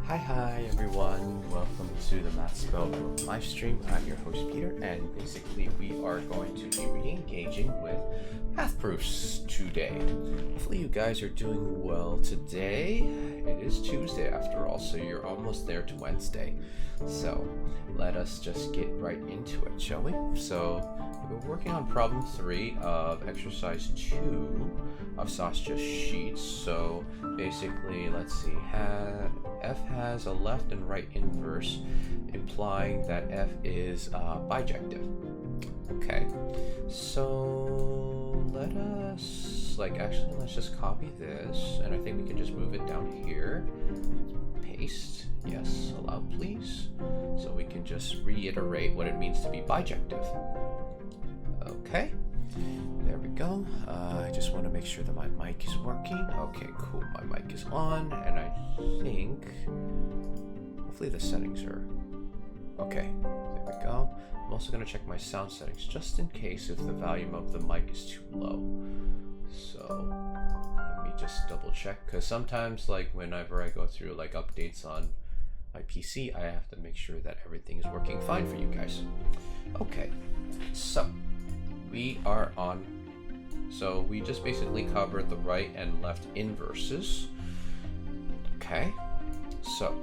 Hi everyone, welcome to the MathSpellBook live stream. I'm your host Peter, and basically we are going to be re-engaging with math proofs today. Hopefully you guys are doing well today. It is Tuesday after all, so you're almost there to Wednesday. So let us just get right into it, shall we? So we're working on problem 3 of exercise 2 of Sascha's sheets. So basically, let's see, f has a left and right inverse, implying that f is bijective. Okay, so let's just copy this, and I think we can just move it down here. Paste, yes, allow please. So we can just reiterate what it means to be bijective. Okay, there we go. I just want to make sure that my mic is working. Okay, cool, my mic is on, and I think, hopefully the settings are okay. There we go. I'm also going to check my sound settings just in case if the volume of the mic is too low. So let me just double check, because sometimes like whenever I go through like updates on my PC, I have to make sure that everything is working fine for you guys. Okay, so we are on, so we just basically covered the right and left inverses. Okay, so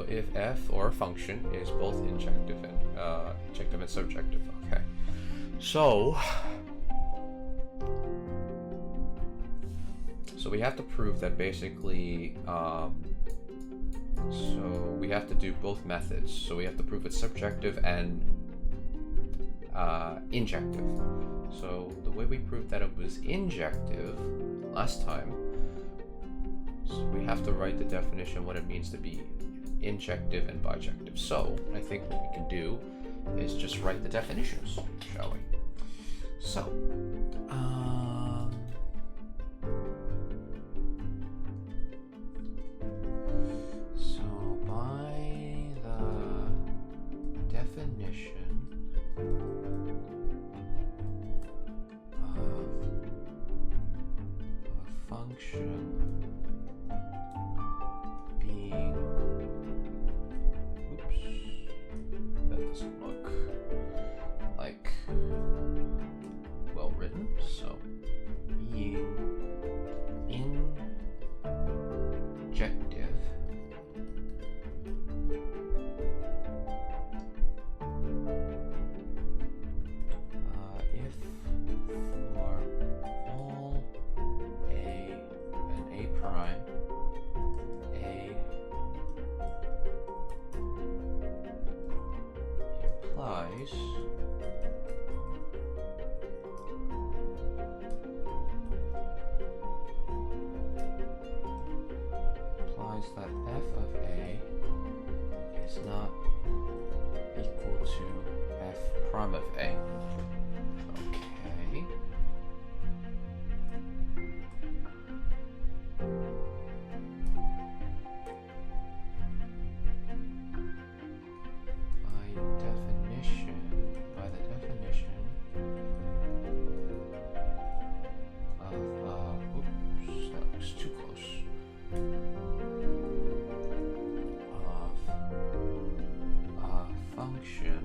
if f or a function is both injective and subjective. Okay, so we have to prove that basically so we have to do both methods. So we have to prove it's subjective and injective. So the way we proved that it was injective last time, so we have to write the definition of what it means to be injective and bijective. So I think what we can do is just write the definitions, shall we? So definition of a function being, oops, that doesn't look like well written, so being injective implies that f of a is not equal to f prime of a. Okay. By the definition of oops, that looks too close. Of a function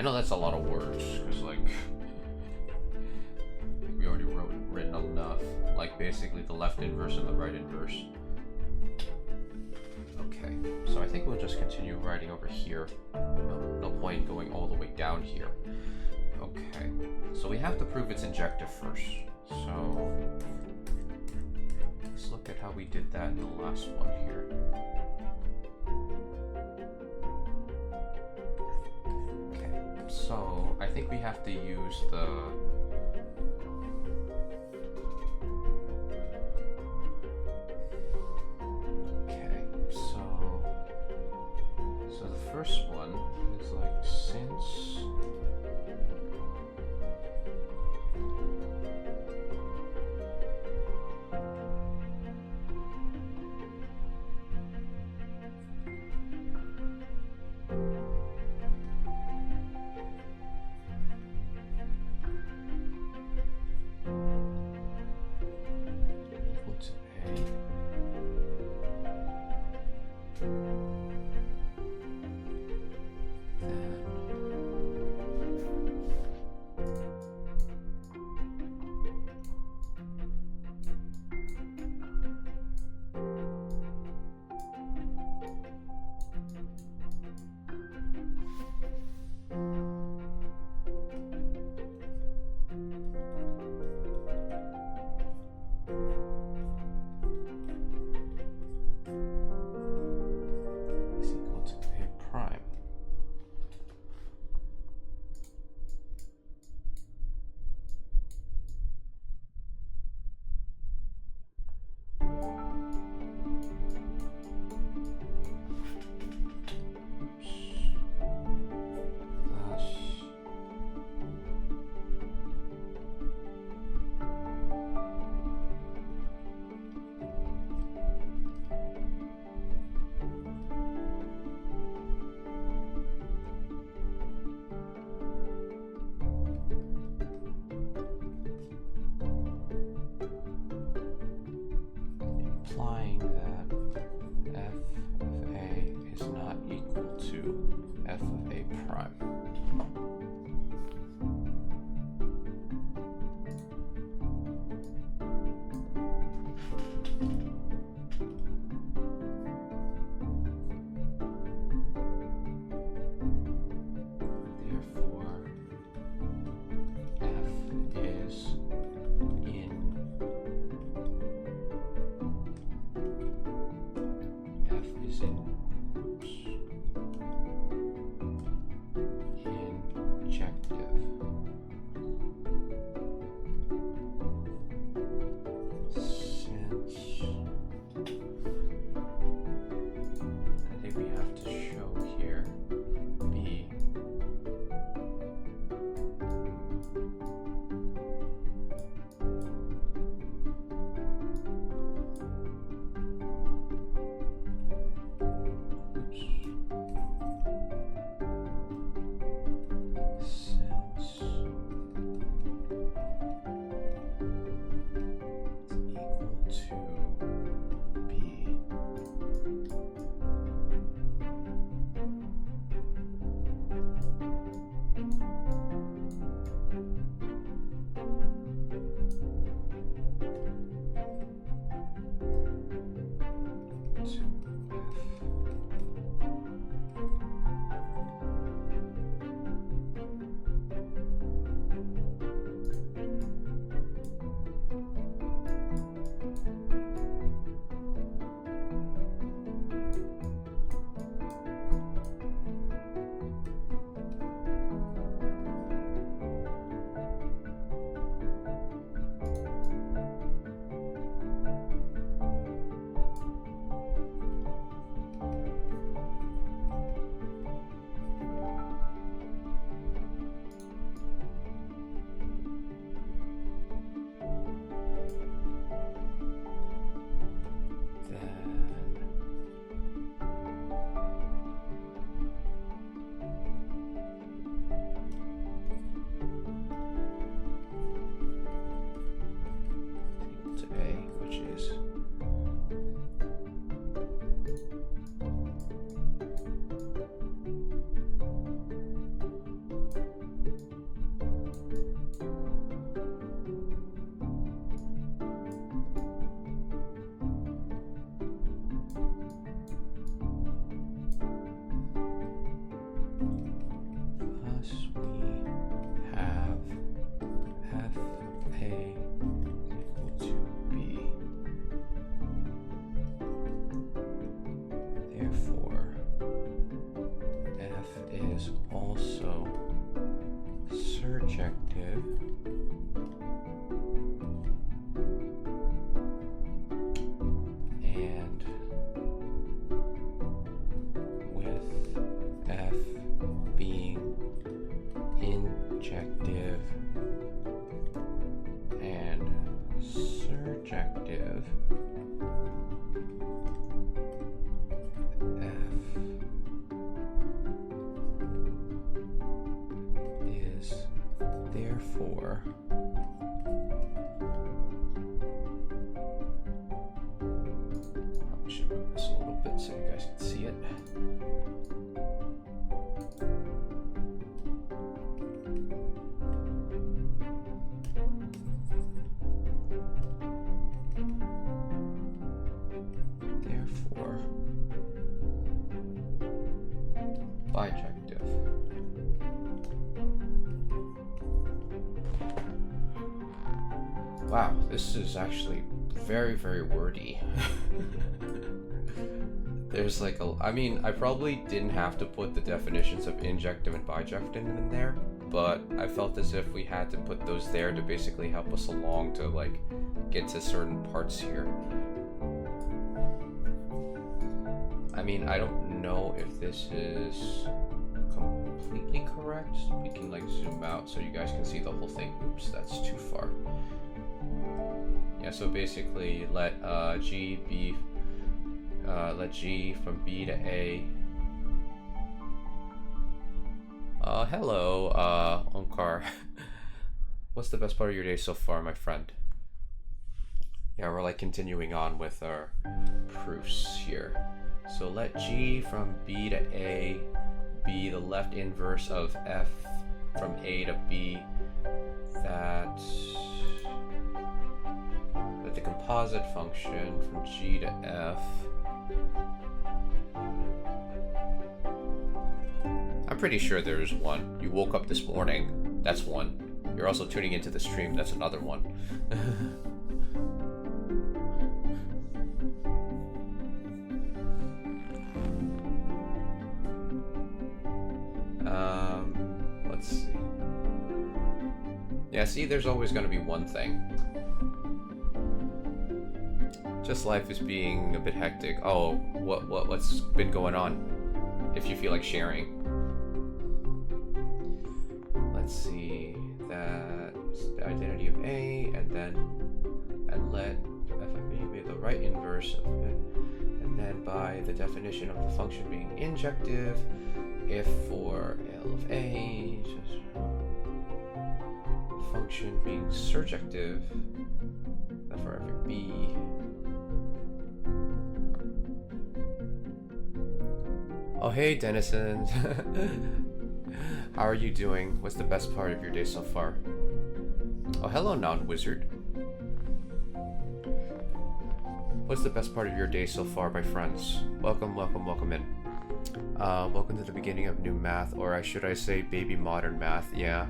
I know that's a lot of words, because, like, we already written enough. Like, basically the left inverse and the right inverse. Okay, so I think we'll just continue writing over here. No point going all the way down here. Okay, so we have to prove it's injective first. So let's look at how we did that in the last one here. Okay, so I think we have to use the first one is like since injective and with F being injective and surjective, F is therefore I should move this a little bit so you guys can see it. Therefore, bijective. Wow, this is actually very, very wordy. There's like I mean, I probably didn't have to put the definitions of injective and bijective in there, but I felt as if we had to put those there to basically help us along to like get to certain parts here. I mean, I don't know if this is completely correct. We can like zoom out so you guys can see the whole thing. Oops, that's too far. Yeah, so basically let G be let G from B to A. Hello, Omkar. What's the best part of your day so far, my friend? Yeah, we're like continuing on with our proofs here. So let G from B to A be the left inverse of F from A to B, that the composite function from G to F. I'm pretty sure there's one. You woke up this morning, that's one. You're also tuning into the stream, that's another one. Let's see. Yeah, see, there's always going to be one thing. Just life is being a bit hectic. Oh, what's been going on? If you feel like sharing. Let's see. That's the identity of A, and let f of A be the right inverse of it. And then by the definition of the function being injective, if for L of A, function being surjective, that for f of B. Oh hey Dennison, how are you doing? What's the best part of your day so far? Oh hello non-wizard. What's the best part of your day so far, my friends? Welcome, welcome, welcome in. Welcome to the beginning of new math, or should I say baby modern math, yeah.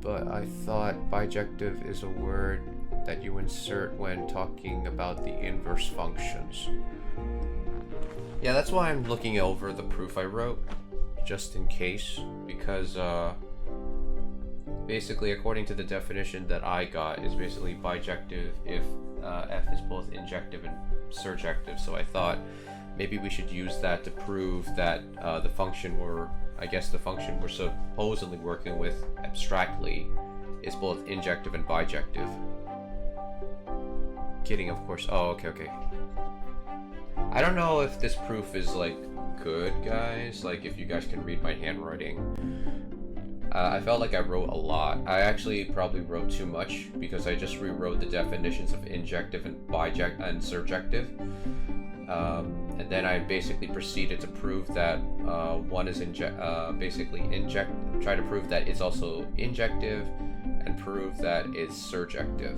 But I thought bijective is a word that you insert when talking about the inverse functions. Yeah, that's why I'm looking over the proof I wrote, just in case, because basically according to the definition that I got is basically bijective if F is both injective and surjective, so I thought maybe we should use that to prove that the function we're supposedly working with abstractly is both injective and bijective. Kidding, of course. Oh, okay. I don't know if this proof is like good, guys, like if you guys can read my handwriting. I felt like I wrote a lot. I actually probably wrote too much because I just rewrote the definitions of injective and bijective and surjective. And then I basically proceeded to prove that one is try to prove that it's also injective and prove that it's surjective.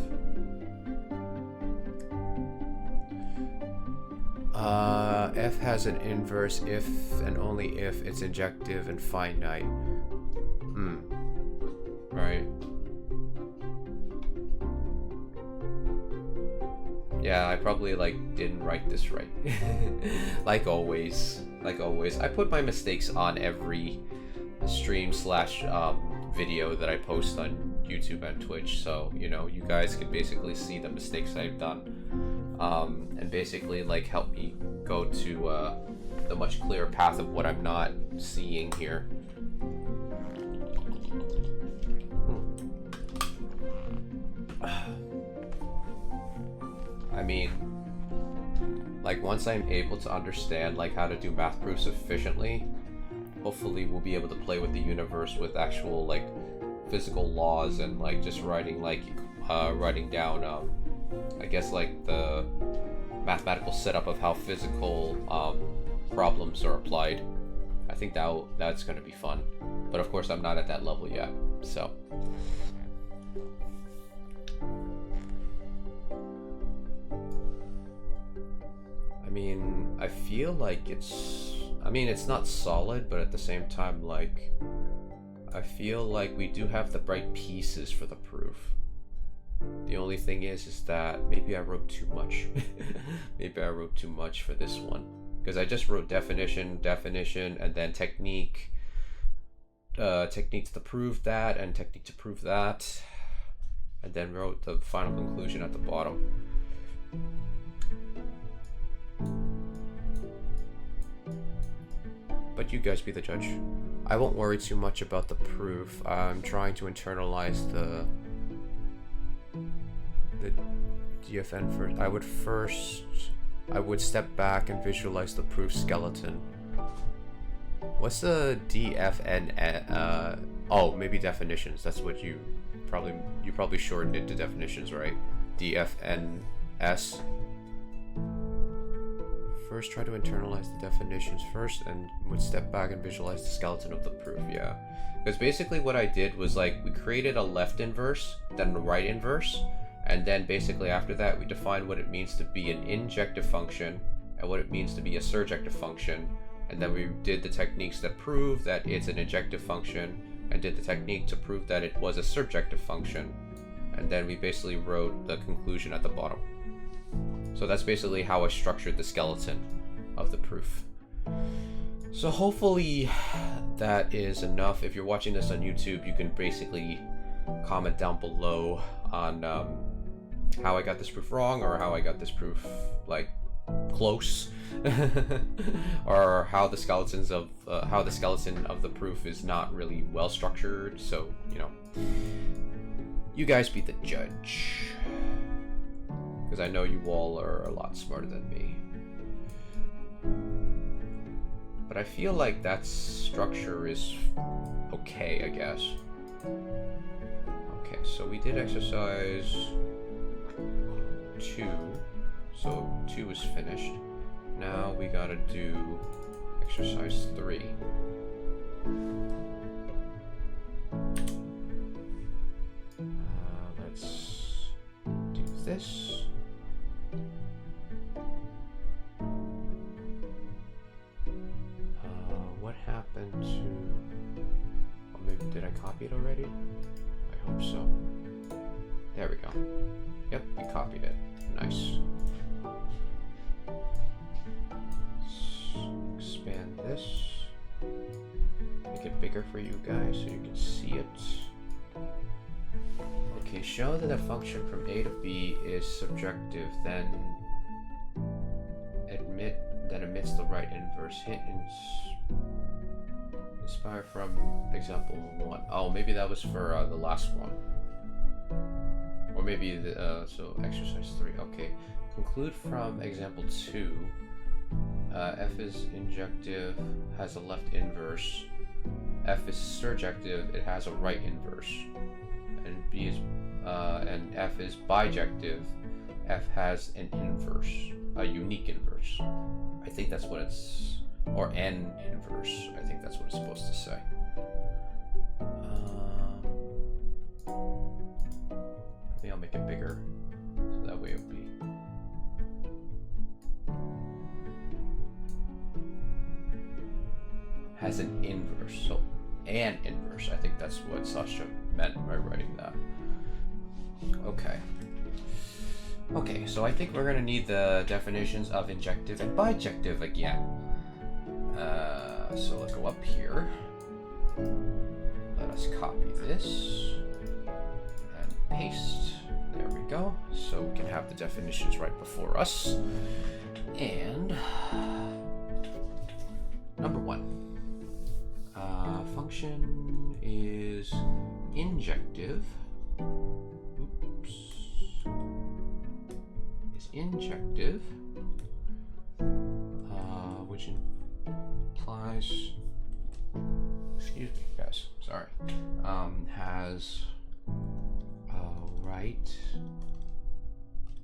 F has an inverse if and only if it's injective and finite. Right. Yeah, I probably didn't write this right. like always. I put my mistakes on every stream slash video that I post on YouTube and Twitch, so you know, you guys can basically see the mistakes I've done, and basically like help me go to the much clearer path of what I'm not seeing here. I mean, like once I'm able to understand like how to do math proofs efficiently, hopefully we'll be able to play with the universe with actual like physical laws and like just writing down I guess like the mathematical setup of how physical problems are applied. I think that's going to be fun, but of course I'm not at that level yet, so. I mean, I feel like it's not solid, but at the same time, like, I feel like we do have the right pieces for the proof. The only thing is that maybe I wrote too much. Maybe I wrote too much for this one. Because I just wrote definition, and then technique to prove that, and technique to prove that. And then wrote the final conclusion at the bottom. But you guys be the judge. I won't worry too much about the proof. I'm trying to internalize the DFN first. I would step back and visualize the proof skeleton. What's the DFN? Oh, maybe definitions. That's what you probably shortened it to definitions, right? DFNS. First, try to internalize the definitions first, and would step back and visualize the skeleton of the proof. Yeah, because basically what I did was like we created a left inverse, then a right inverse, and then basically after that we defined what it means to be an injective function and what it means to be a surjective function, and then we did the techniques that prove that it's an injective function, and did the technique to prove that it was a surjective function, and then we basically wrote the conclusion at the bottom. So that's basically how I structured the skeleton of the proof. So hopefully that is enough. If you're watching this on YouTube, you can basically comment down below on how I got this proof wrong, or how I got this proof like close, or how the skeleton of the proof is not really well structured. So, you know, you guys be the judge. Because I know you all are a lot smarter than me. But I feel like that structure is okay, I guess. Okay, so we did exercise 2. So 2 is finished. Now we gotta do exercise 3. Let's do this. What happened to... Oh, maybe did I copy it already? I hope so. There we go. Yep, we copied it. Nice. Let's expand this. Make it bigger for you guys so you can see it. Okay, show that a function from A to B is subjective, then emits the right inverse. Hint inspired from example 1. Oh, maybe that was for the last one. Or maybe so exercise 3. Okay. Conclude from example 2. F is injective, has a left inverse. F is surjective, it has a right inverse. And B is and F is bijective. F has an inverse, a unique inverse. I think that's what it's, or an inverse. I think that's what it's supposed to say. Maybe I'll make it bigger, so that way it'll be. Has an inverse, so an inverse. I think that's what Sascha meant by writing that. Okay. Okay, so I think we're gonna need the definitions of injective and bijective again. So let's go up here. Let us copy this and paste. There we go. So we can have the definitions right before us. And number 1. Function is injective. Oops. Is injective, which implies, excuse me guys, sorry, has right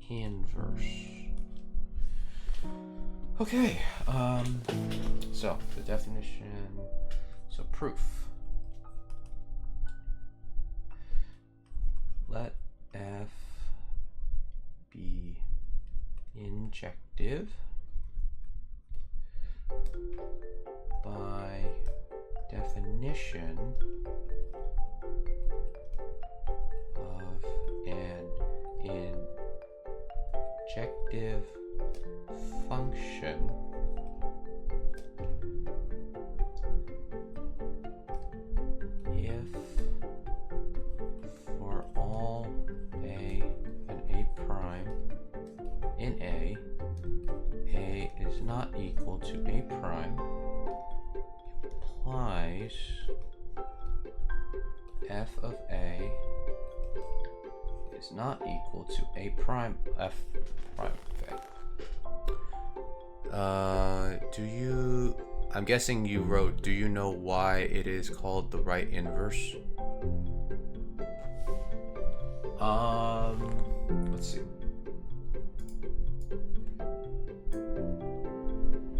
inverse. Okay, so the definition, so proof. Let f be injective by definition of an injective function if for all a and a prime in a is not equal to a prime implies f of a is not equal to a prime f prime of a. I'm guessing you wrote, do you know why it is called the right inverse? Let's see.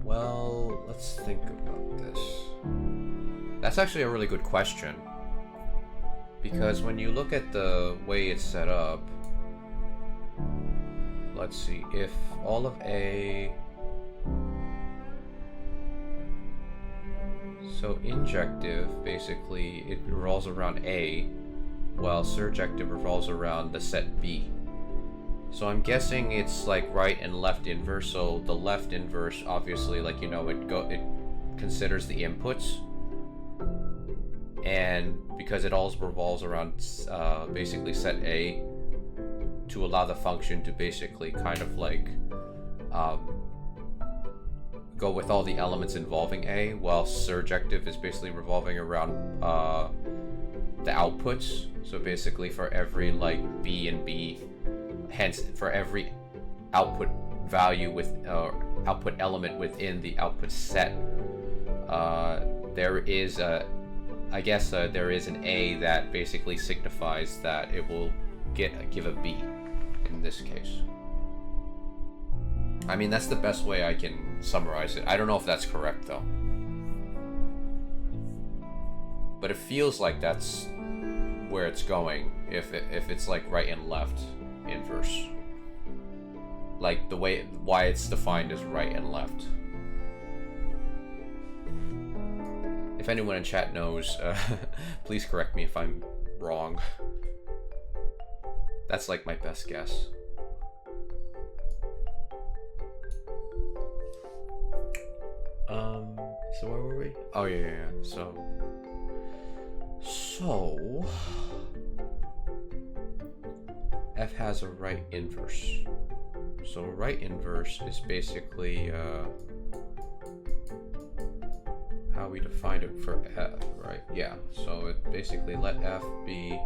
Well, let's think about this. That's actually a really good question. Because when you look at the way it's set up, let's see, if all of a, so injective, basically, it revolves around A, while surjective revolves around the set B. So I'm guessing it's like right and left inverse, so the left inverse, obviously, like, you know, it considers the inputs. And because it all revolves around basically set A, to allow the function to basically kind of like go with all the elements involving A, while surjective is basically revolving around the outputs. So basically for every like B and B, hence for every output value with output element within the output set, there is a, I guess there is an A that basically signifies that it will give a B in this case. I mean, that's the best way I can summarize it. I don't know if that's correct though, but it feels like that's where it's going if it's like right and left inverse, like the way why it's defined as right and left. If anyone in chat knows, please correct me if I'm wrong. That's like my best guess. So where were we? Oh yeah. So f has a right inverse. So right inverse is basically how we defined it for f, right? Yeah, so it basically let f be,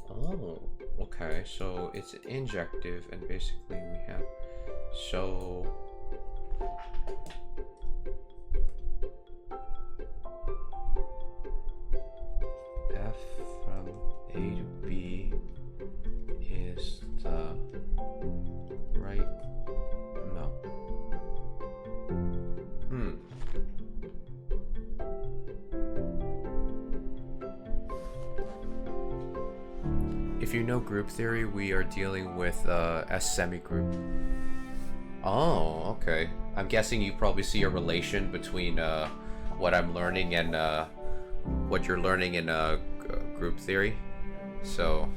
oh, okay, so it's injective, and basically we have, so f from A to B is the right, no. If you know group theory, we are dealing with S semi-group. Oh, okay. I'm guessing you probably see a relation between what I'm learning and what you're learning in group theory. So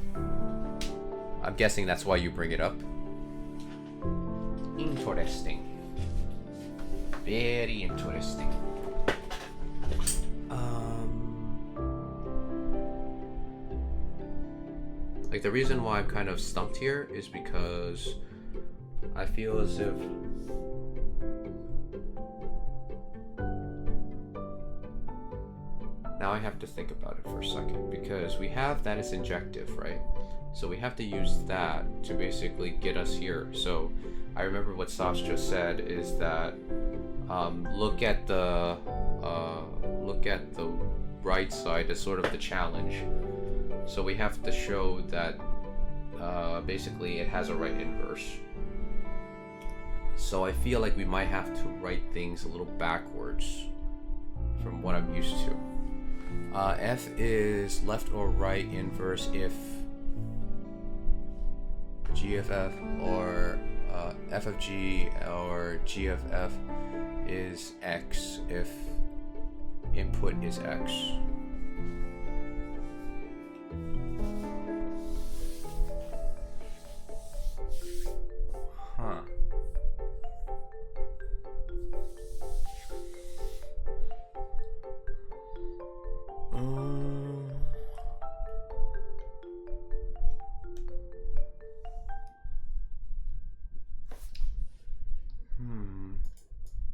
I'm guessing that's why you bring it up. Interesting. Very interesting. Like, the reason why I'm kind of stumped here is because I feel as if now I have to think about it for a second, because we have that as injective, right? So we have to use that to basically get us here. So I remember what Sascha just said is that look at the right side as sort of the challenge. So we have to show that basically it has a right inverse. So I feel like we might have to write things a little backwards from what I'm used to. F is left or right inverse if g of f, or f of g or g of f is x if input is x. Huh.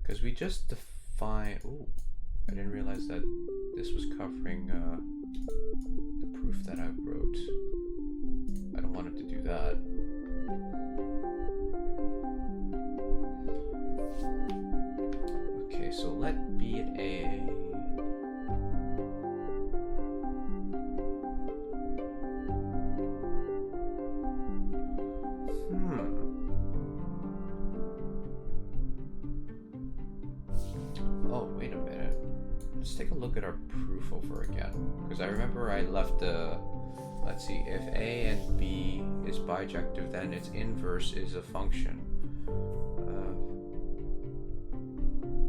Because we just define. Ooh, I didn't realize that this was covering the proof that I wrote. I don't want it to do that. Okay, so let B and A. Oh, wait a minute. Let's take a look at our proof over again. Because I remember I left the... Let's see, if A and B is bijective, then its inverse is a function.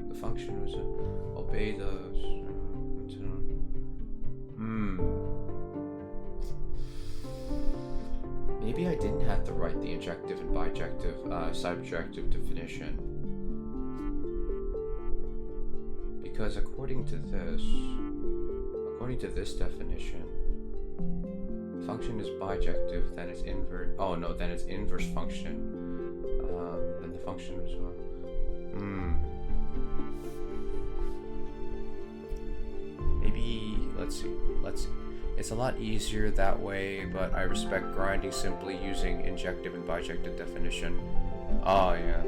The function was obey the... Maybe I didn't have to write the injective and bijective, subjective definition. Because according to this definition, function is bijective, then it's inverse. Oh no, then it's inverse function. And the function was maybe let's see. It's a lot easier that way, but I respect grinding simply using injective and bijective definition. Oh yeah.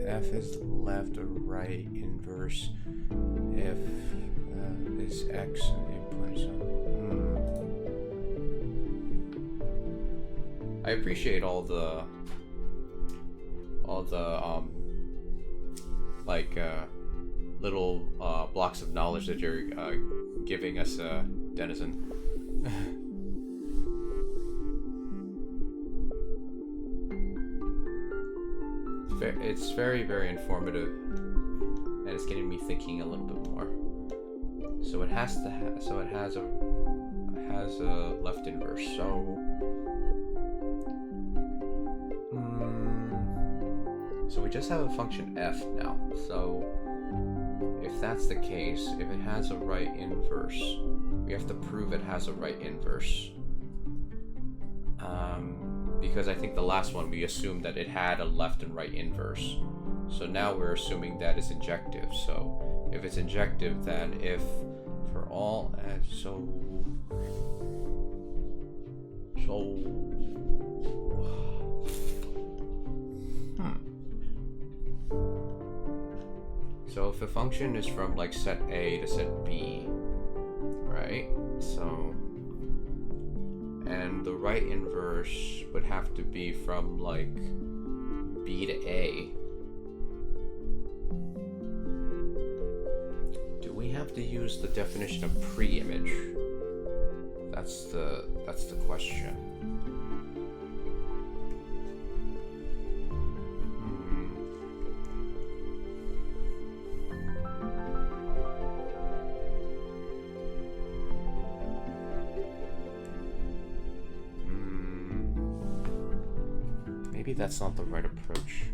F is left or right inverse if is x and input is I appreciate all the like little blocks of knowledge that you're giving us, Denizen. It's very, very informative, and it's getting me thinking a little bit more. So it has to it has a left inverse. So we just have a function f now. So if that's the case, if it has a right inverse, we have to prove it has a right inverse. Because I think the last one we assumed that it had a left and right inverse. So now we're assuming that it's injective. So if it's injective, then if for all So if the function is from like set A to set B, right? So and the right inverse would have to be from like B to A. Do we have to use the definition of pre-image? That's the question. maybe that's not the right approach.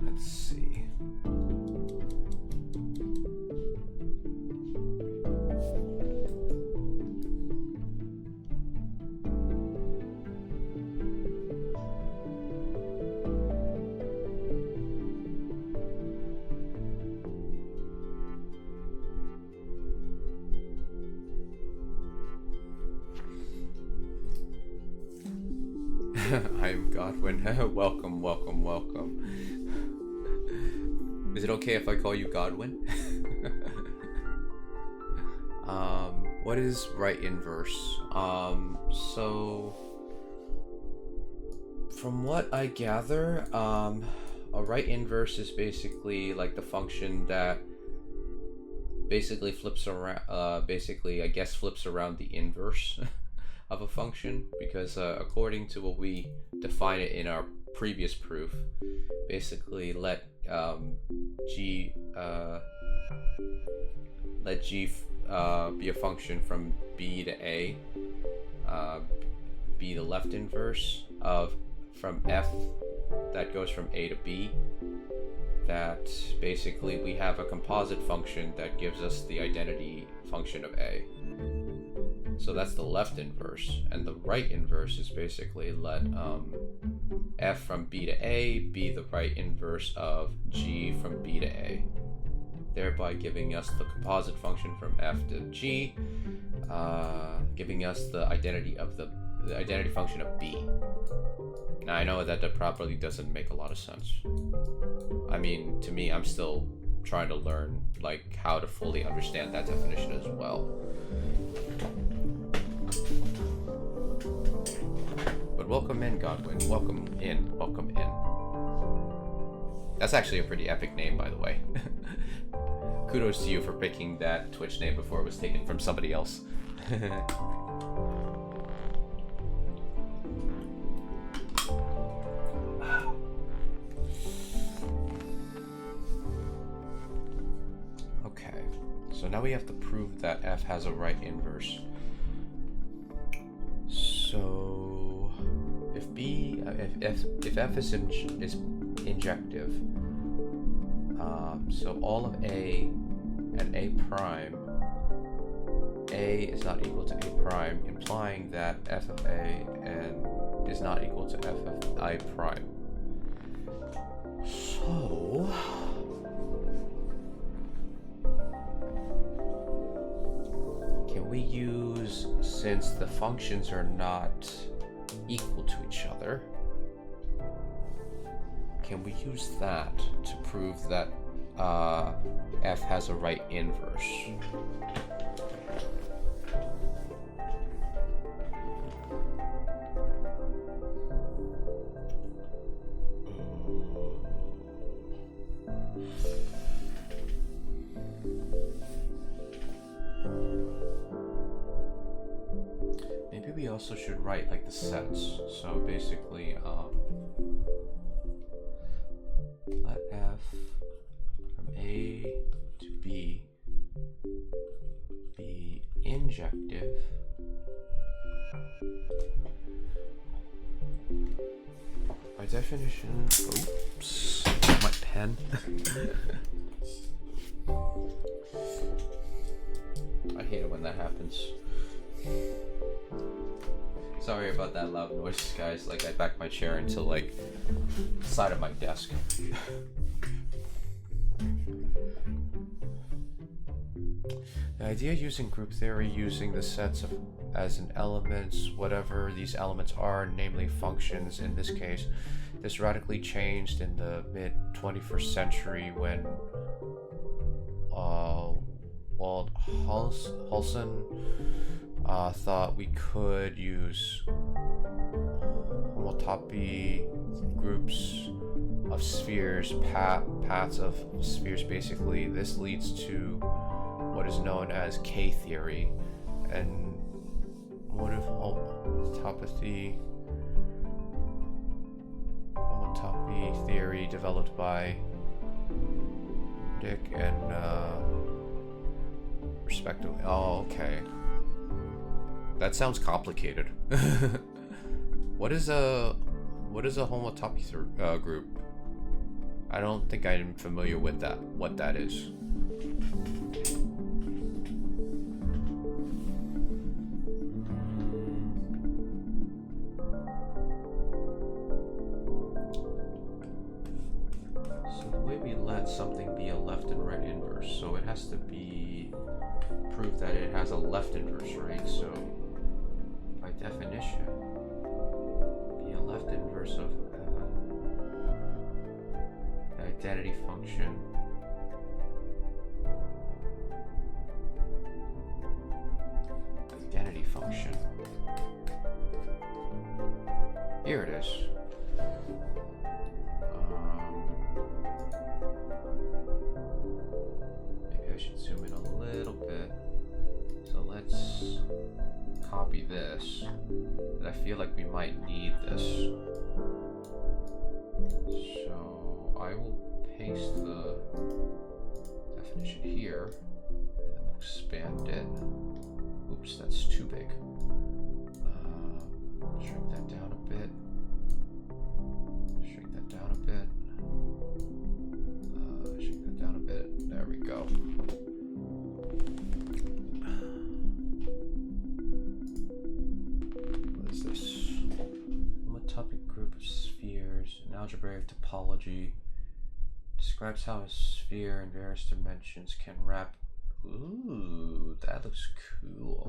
Let's see. I am Godwin. Welcome, welcome, welcome. Is it okay if I call you Godwin? What is right inverse? So from what I gather, a right inverse is basically like the function that basically flips around, basically I guess flips around the inverse of a function, because according to what we define it in our previous proof, basically let g be a function from b to a, be the left inverse of from f that goes from a to b, that basically we have a composite function that gives us the identity function of a. So that's the left inverse, and the right inverse is basically let f from b to a be the right inverse of g from b to a, thereby giving us the composite function from f to g, giving us the identity of the identity function of b. Now I know that probably doesn't make a lot of sense. I mean, to me, I'm still trying to learn like how to fully understand that definition as well. But welcome in, Godwin. Welcome in. Welcome in. That's actually a pretty epic name, by the way. Kudos to you for picking that Twitch name before it was taken from somebody else. Okay, so now we have to prove that f has a right inverse. So if f is injective, so all of a and a prime, a is not equal to a prime, implying that f of a and is not equal to f of I prime. So can we use, since the functions are not equal to each other, can we use that to prove that f has a right inverse? Maybe we also should write like the sets. So basically, let f from a to b be injective by definition. Oops, my pen. I hate it when that happens. Sorry about that loud noise, guys. Like, I backed my chair into like the side of my desk. The idea using group theory, using the sets of as in elements, whatever these elements are, namely functions in this case, this radically changed in the mid-21st century when Wald Halson thought we could use homotopy groups of spheres, paths of spheres basically. This leads to what is known as K-theory. And what if homotopy theory developed by periodic and respectively. Oh, okay. That sounds complicated. What is a homotopy group? I don't think I'm familiar with that. What that is. So the way we let something be a left and right inverse, so it has to be prove that it has a left inverse, right? So by definition, be a left inverse of the identity function. Identity function. Here it is. Maybe I should zoom in a little bit. So let's copy this. I feel like we might need this. So I will paste the definition here, and then we'll expand it. Oops, that's too big. Shrink that down a bit. Shrink that down a bit. Shrink that down a bit. There we go. What is this? Homotopy group of spheres, an algebraic topology. Describes how a sphere in various dimensions can wrap. Ooh, that looks cool.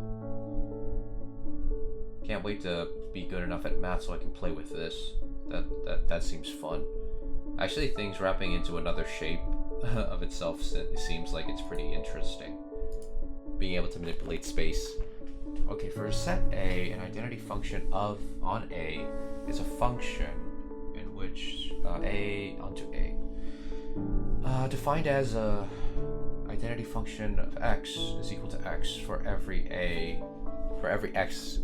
Can't wait to be good enough at math so I can play with this. That seems fun. Actually, things wrapping into another shape of itself, it seems like it's pretty interesting. Being able to manipulate space. Okay, for a set A, an identity function on A is a function in which A onto A. Defined as a identity function of x is equal to x for every x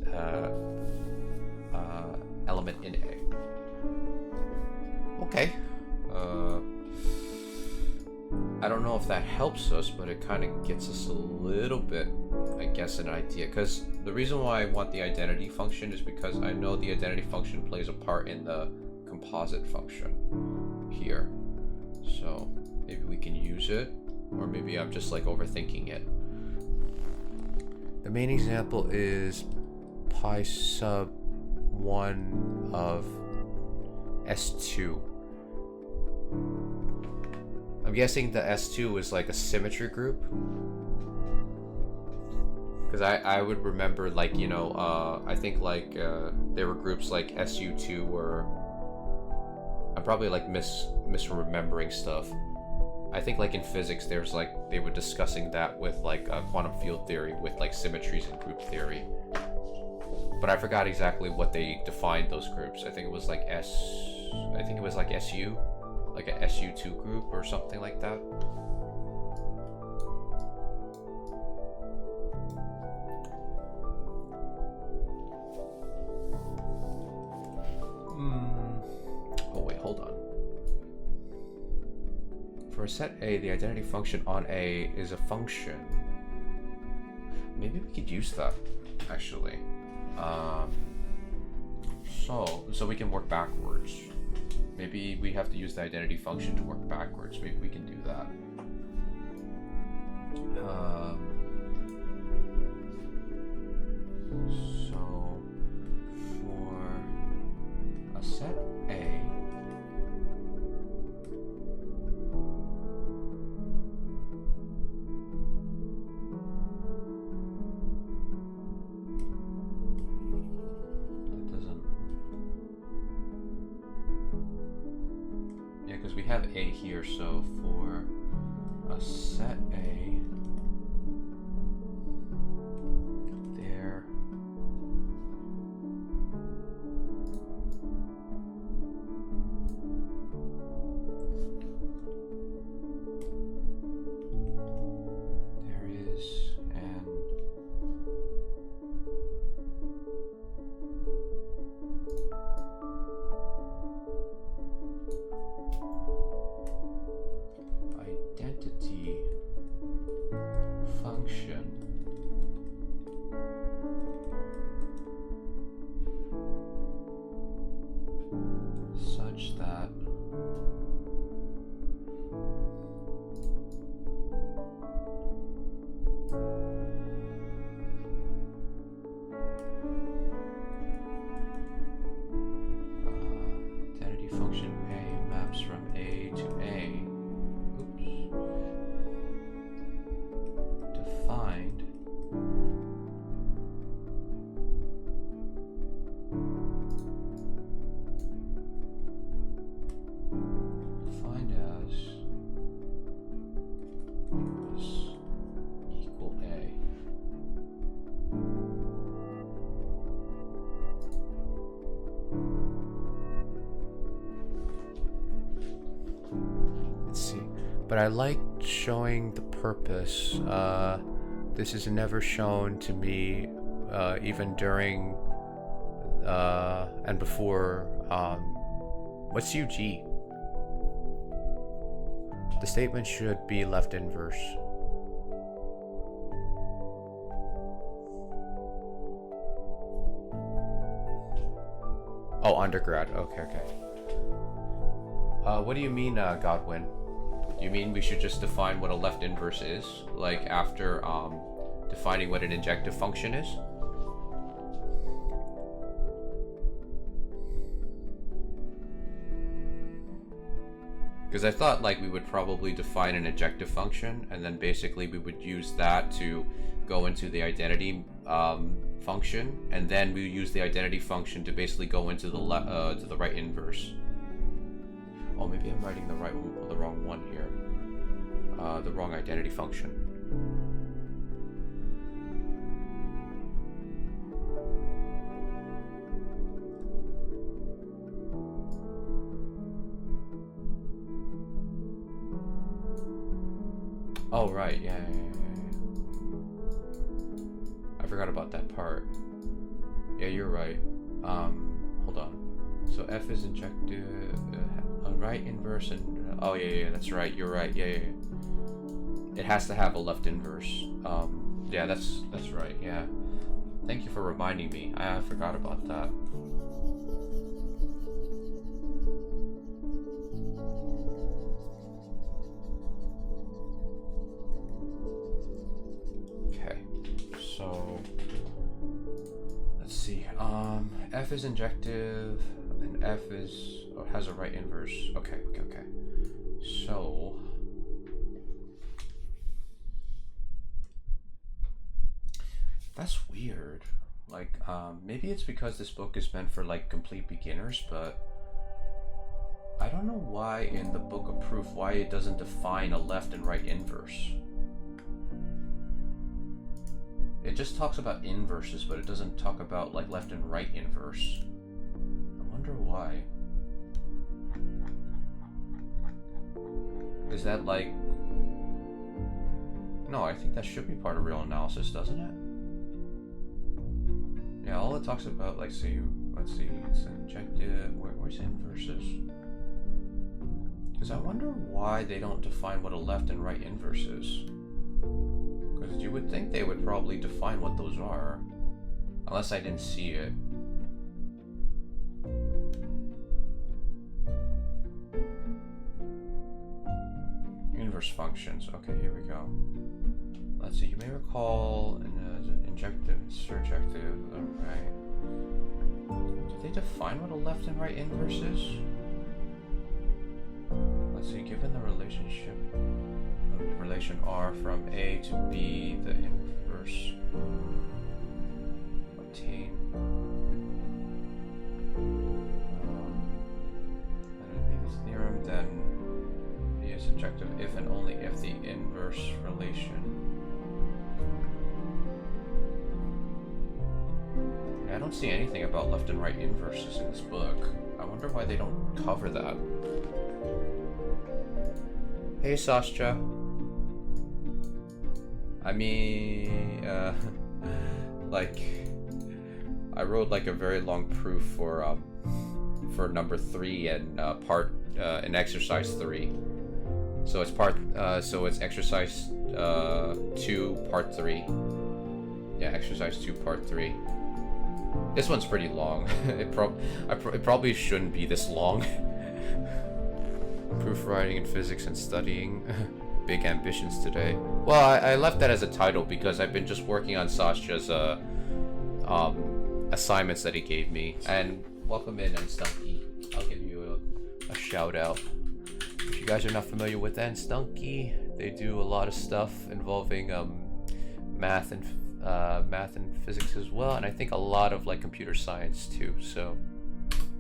element in A. Okay. I don't know if that helps us, but it kind of gets us a little bit, I guess, an idea. Because the reason why I want the identity function is because I know the identity function plays a part in the composite function here. So maybe we can use it, or maybe I'm just like overthinking it. The main example is pi sub 1 of S2. I'm guessing the S2 is like a symmetry group. Because I would remember, like, you know, I think like there were groups like SU2 or I'm probably like misremembering stuff. I think like in physics there's like they were discussing that with like quantum field theory with like symmetries in group theory. But I forgot exactly what they defined those groups. I think it was like SU, like a SU2 group or something like that. Oh wait, hold on. For a set A, the identity function on A is a function. Maybe we could use that, actually. So we can work backwards. Maybe we have to use the identity function to work backwards. Maybe we can do that. So for a set A, we have A here, so for a set A, there is an function such that identity function A maps from A to A. Oops. Defined as equal A. Let's see. But I like showing the purpose. This is never shown to me, even during and before. What's UG? The statement should be left inverse. Oh, undergrad. Okay. What do you mean, Godwin? You mean we should just define what a left inverse is? Like after defining what an injective function is? Because I thought like we would probably define an injective function, and then basically we would use that to go into the identity function, and then we use the identity function to basically go into the right inverse. Oh, maybe I'm writing the wrong one here. The wrong identity function. Oh, right, yeah. I forgot about that part. Yeah, you're right. Hold on. So F is injective, right inverse, and oh yeah, that's right. You're right. Yeah. It has to have a left inverse. Yeah, that's right. Yeah. Thank you for reminding me. I forgot about that. So let's see. F is injective, and F has a right inverse. Okay. So that's weird. Like, maybe it's because this book is meant for like complete beginners, but I don't know why in the book of proof why it doesn't define a left and right inverse. It just talks about inverses, but it doesn't talk about like left and right inverse. I wonder why. Is that like... No, I think that should be part of real analysis, doesn't it? Yeah, all it talks about, like, let's see, it's injective, where's inverses? Because I wonder why they don't define what a left and right inverse is. Because you would think they would probably define what those are. Unless I didn't see it. Inverse functions. Okay, here we go. Let's see, you may recall an injective, surjective, right? Do they define what a left and right inverse is? Let's see, given the relationship relation R from A to B, the inverse obtain this theorem, then B is subjective if and only if the inverse relation. I don't see anything about left and right inverses in this book. I wonder why they don't cover that. Hey, Sascha. I mean, like, I wrote like a very long proof for number 3 and in exercise 3. So it's so it's exercise 2 part 3. Yeah, exercise 2, part 3. This one's pretty long. It probably shouldn't be this long. Proof writing in physics and studying. Big ambitions today. Well, I left that as a title because I've been just working on Sascha's assignments that he gave me. And welcome in, and Stunky. I'll give you a shout out. If you guys are not familiar with that, Stunky, they do a lot of stuff involving math and physics as well, and I think a lot of like computer science too. So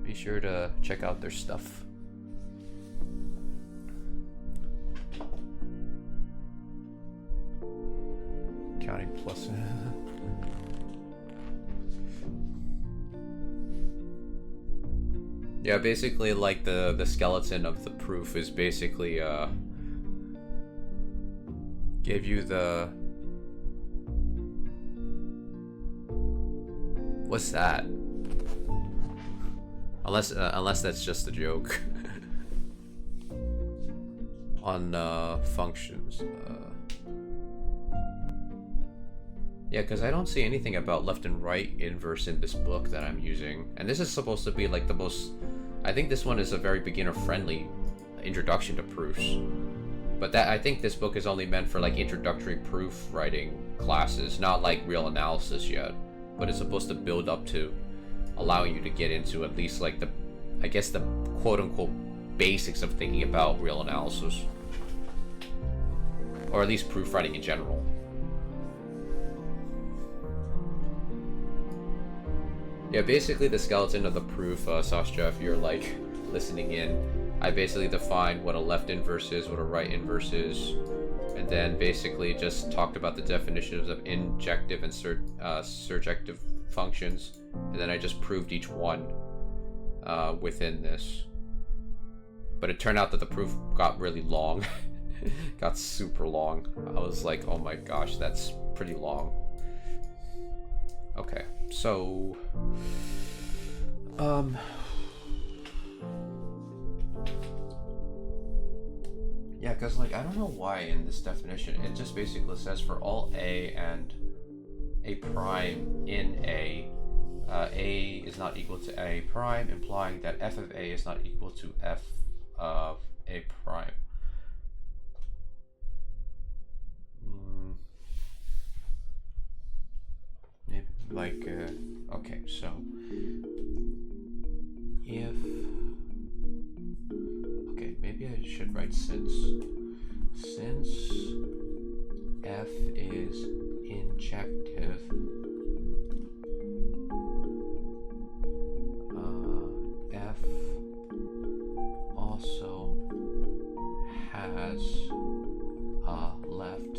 be sure to check out their stuff. Counting plus. Yeah, basically like the skeleton of the proof is basically give you the, what's that? Unless that's just a joke. On functions. Yeah, because I don't see anything about left and right inverse in this book that I'm using. And this is supposed to be like the most... I think this one is a very beginner-friendly introduction to proofs. But I think this book is only meant for like introductory proof writing classes, not like real analysis yet. But it's supposed to build up to allowing you to get into at least like the, I guess the quote-unquote basics of thinking about real analysis. Or at least proof writing in general. Yeah, basically the skeleton of the proof, Sascha, if you're like listening in, I basically defined what a left inverse is, what a right inverse is, and then basically just talked about the definitions of injective and surjective functions, and then I just proved each one within this. But it turned out that the proof got really long. Got super long. I was like, oh my gosh, that's pretty long. Okay, so yeah, because like I don't know why in this definition it just basically says for all A and A prime in A is not equal to A prime, implying that f of A is not equal to f of A prime. Like, okay, so if, okay, maybe I should write since f is injective, f also has a left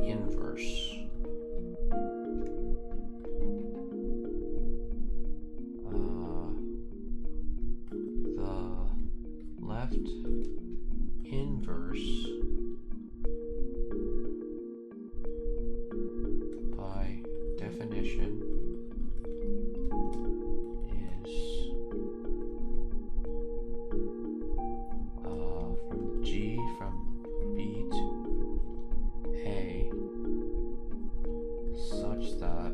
inverse. Left inverse by definition is from B to A such that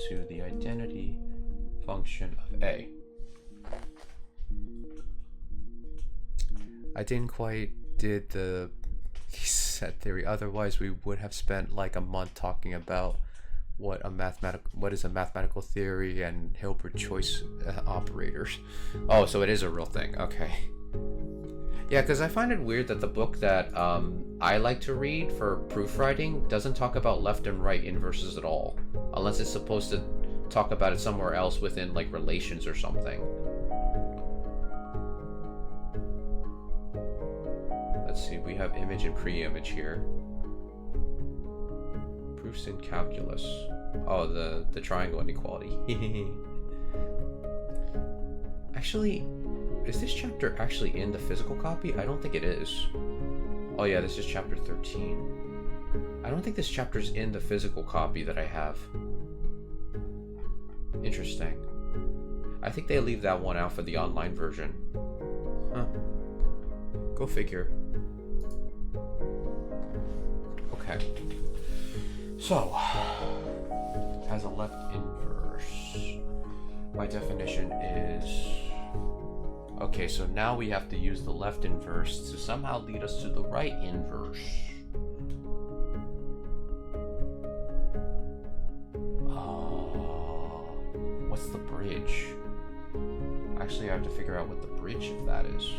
to the identity function of A. I didn't quite did the set theory, otherwise we would have spent like a month talking about what is a mathematical theory and Hilbert choice operators. Oh, so it is a real thing. Okay. Yeah, because I find it weird that the book that I like to read for proofwriting doesn't talk about left and right inverses at all, unless it's supposed to talk about it somewhere else within like relations or something. Let's see, we have image and pre-image here. Proofs in calculus. Oh, the triangle inequality. Actually, is this chapter actually in the physical copy? I don't think it is. Oh yeah, this is chapter 13. I don't think this chapter's in the physical copy that I have. Interesting. I think they leave that one out for the online version. Huh. Go figure. Okay. So, has a left inverse. By definition is... Okay, so now we have to use the left inverse to somehow lead us to the right inverse. What's the bridge? Actually, I have to figure out what the bridge of that is.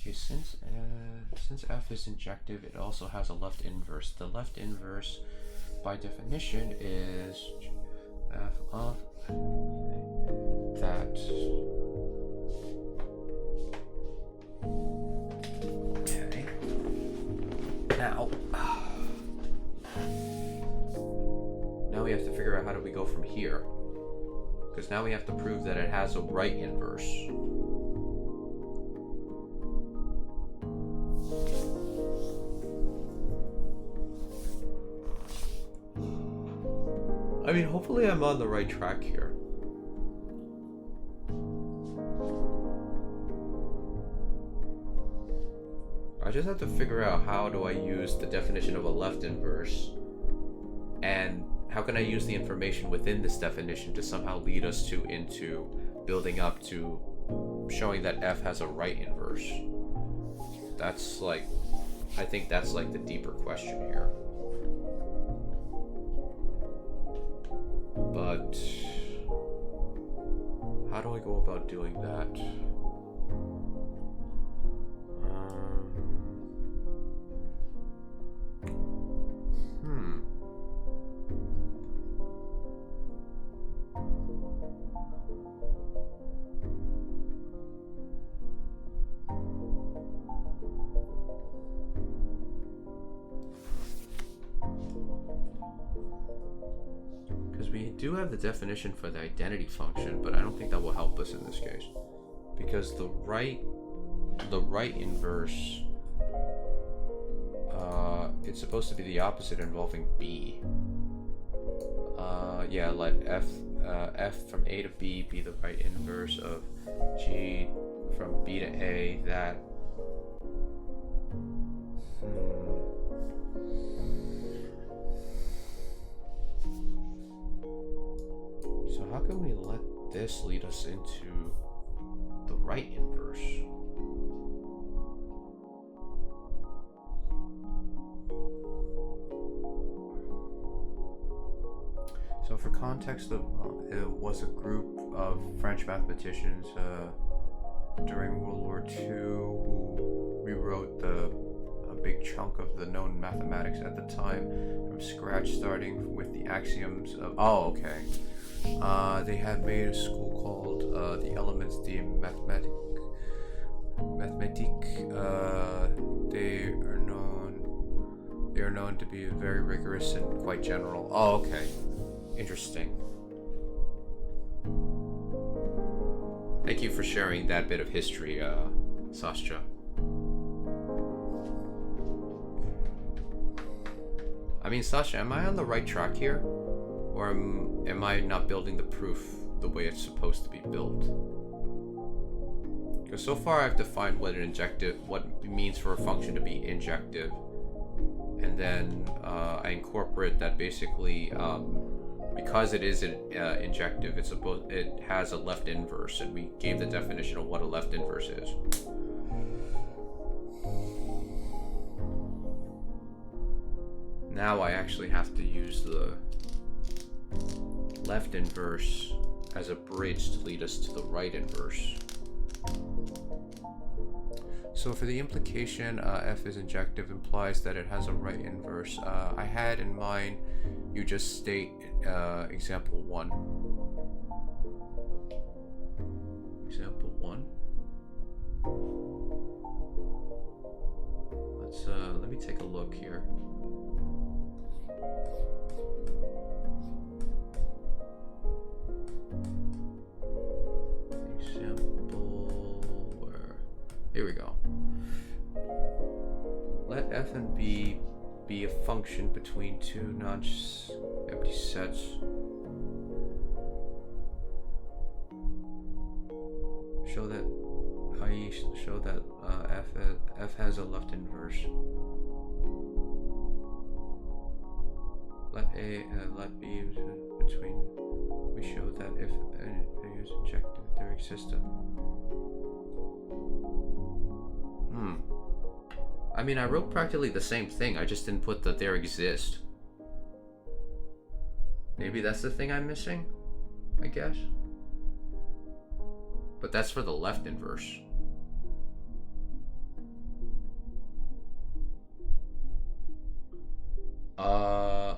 Okay, since f is injective, it also has a left inverse. The left inverse, by definition, is f of that. Okay. Now we have to figure out how do we go from here, because now we have to prove that it has a right inverse. I mean, hopefully I'm on the right track here. I just have to figure out how do I use the definition of a left inverse, and how can I use the information within this definition to somehow lead us into building up to showing that f has a right inverse. That's like, I think that's like the deeper question here. But how do I go about doing that? Because we do have the definition for the identity function, but I don't think that will help us in this case. Because the right inverse, it's supposed to be the opposite involving b. Yeah, let f from a to b be the right inverse of g from b to a. That So how can we let this lead us into the right inverse? So for context, it was a group of French mathematicians during World War II who rewrote a big chunk of the known mathematics at the time from scratch, starting with the axioms of... Oh, okay. They had made a school called the Elements de Mathematique. They are known to be very rigorous and quite general. Oh, okay. Interesting. Thank you for sharing that bit of history, Sascha. I mean, Sascha, am I on the right track here? Or am I not building the proof the way it's supposed to be built? Because so far I've defined what it means for a function to be injective, and then I incorporate that basically because it is injective, it has a left inverse, and we gave the definition of what a left inverse is. Now I actually have to use the left inverse as a bridge to lead us to the right inverse. So for the implication, f is injective implies that it has a right inverse. I had in mind you just state example 1. Example 1. Let me take a look here. Example where? Here we go. Let f and b be a function between two non-empty sets. Show that f has a left inverse. Let a let b between. We show that if a is injective, there exists a. I mean, I wrote practically the same thing. I just didn't put that there exist. Maybe that's the thing I'm missing, I guess. But that's for the left inverse.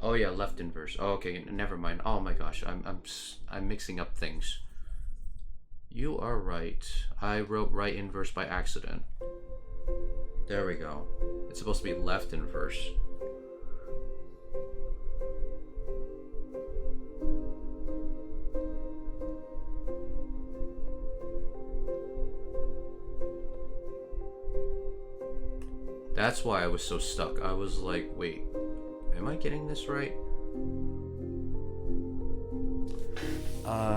Oh yeah, left inverse. Oh, okay, never mind. Oh my gosh, I'm mixing up things. You are right. I wrote right inverse by accident. There we go. It's supposed to be left inverse. That's why I was so stuck. I was like, wait, am I getting this right?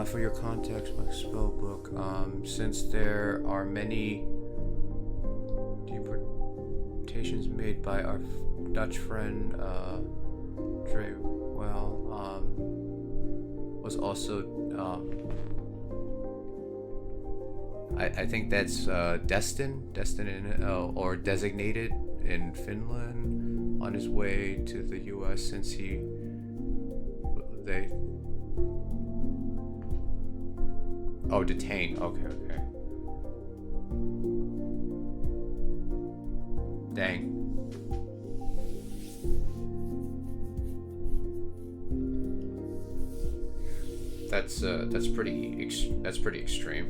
For your context, MathSpellBook, since there are many deportations made by our Dutch friend, Dre, was also, I think that's destined or designated in Finland on his way to the U.S. since detained. Okay. Dang. That's pretty extreme.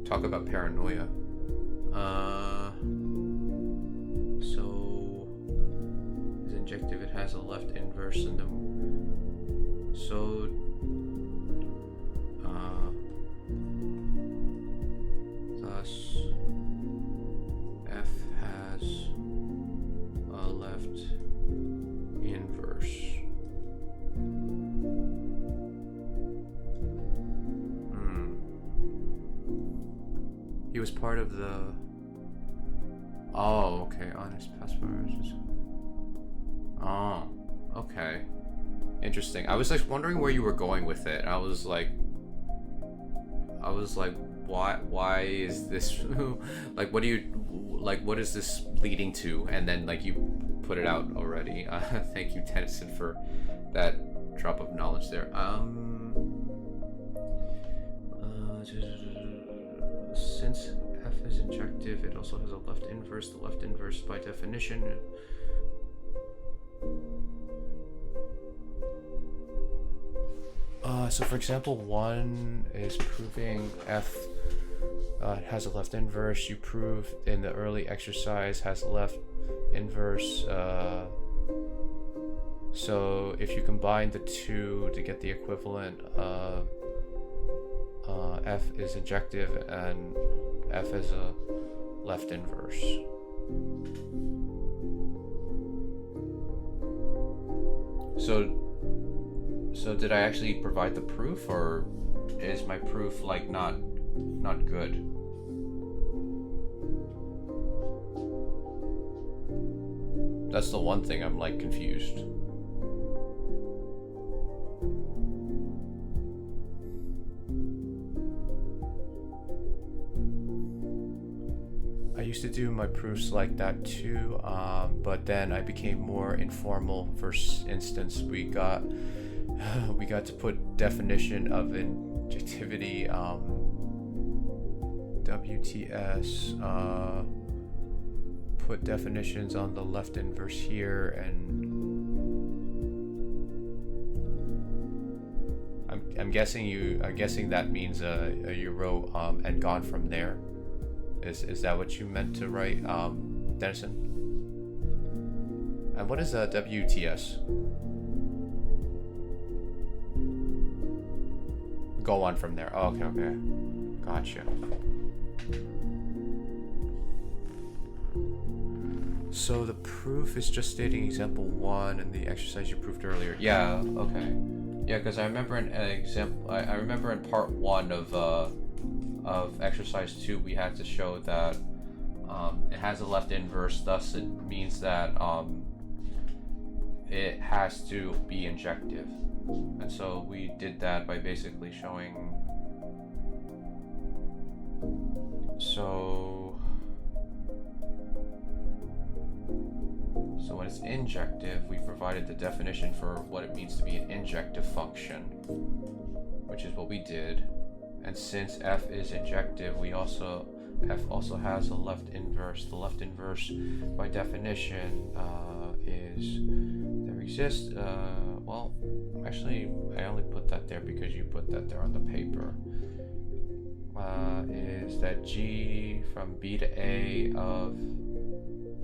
Talk about paranoia. So is injective. It has a left inverse in the. So. Thus, f has a left inverse. He was part of the. Oh, okay. Honest passport. Oh, okay. Interesting. I was like wondering where you were going with it. I was like, why is this? Like, what is this leading to? And then like you put it out already. Thank you, Tennyson, for that drop of knowledge there. Since f is injective, it also has a left inverse. The left inverse, by definition, so for example 1 is proving f has a left inverse. You prove in the early exercise has left inverse. So if you combine the two to get the equivalent, f is injective and f is a left inverse. So did I actually provide the proof, or is my proof like not good? That's the one thing I'm like confused. I used to do my proofs like that too, but then I became more informal. For instance, we got to put definition of injectivity, WTS, put definitions on the left inverse here, and I'm guessing that means you wrote and gone from there. Is that what you meant to write, Denison? And what is WTS? Go on from there. Oh, okay. Gotcha. So the proof is just stating example 1 and the exercise you proved earlier. Yeah, okay. Yeah, because I remember in example, I remember in part 1 of exercise 2, we had to show that it has a left inverse, thus it means that it has to be injective. And so we did that by basically showing, so when it's injective, we provided the definition for what it means to be an injective function, which is what we did. And since f is injective, f also has a left inverse. The left inverse, by definition, is there exists. Well, actually, I only put that there because you put that there on the paper. Is that g from b to a of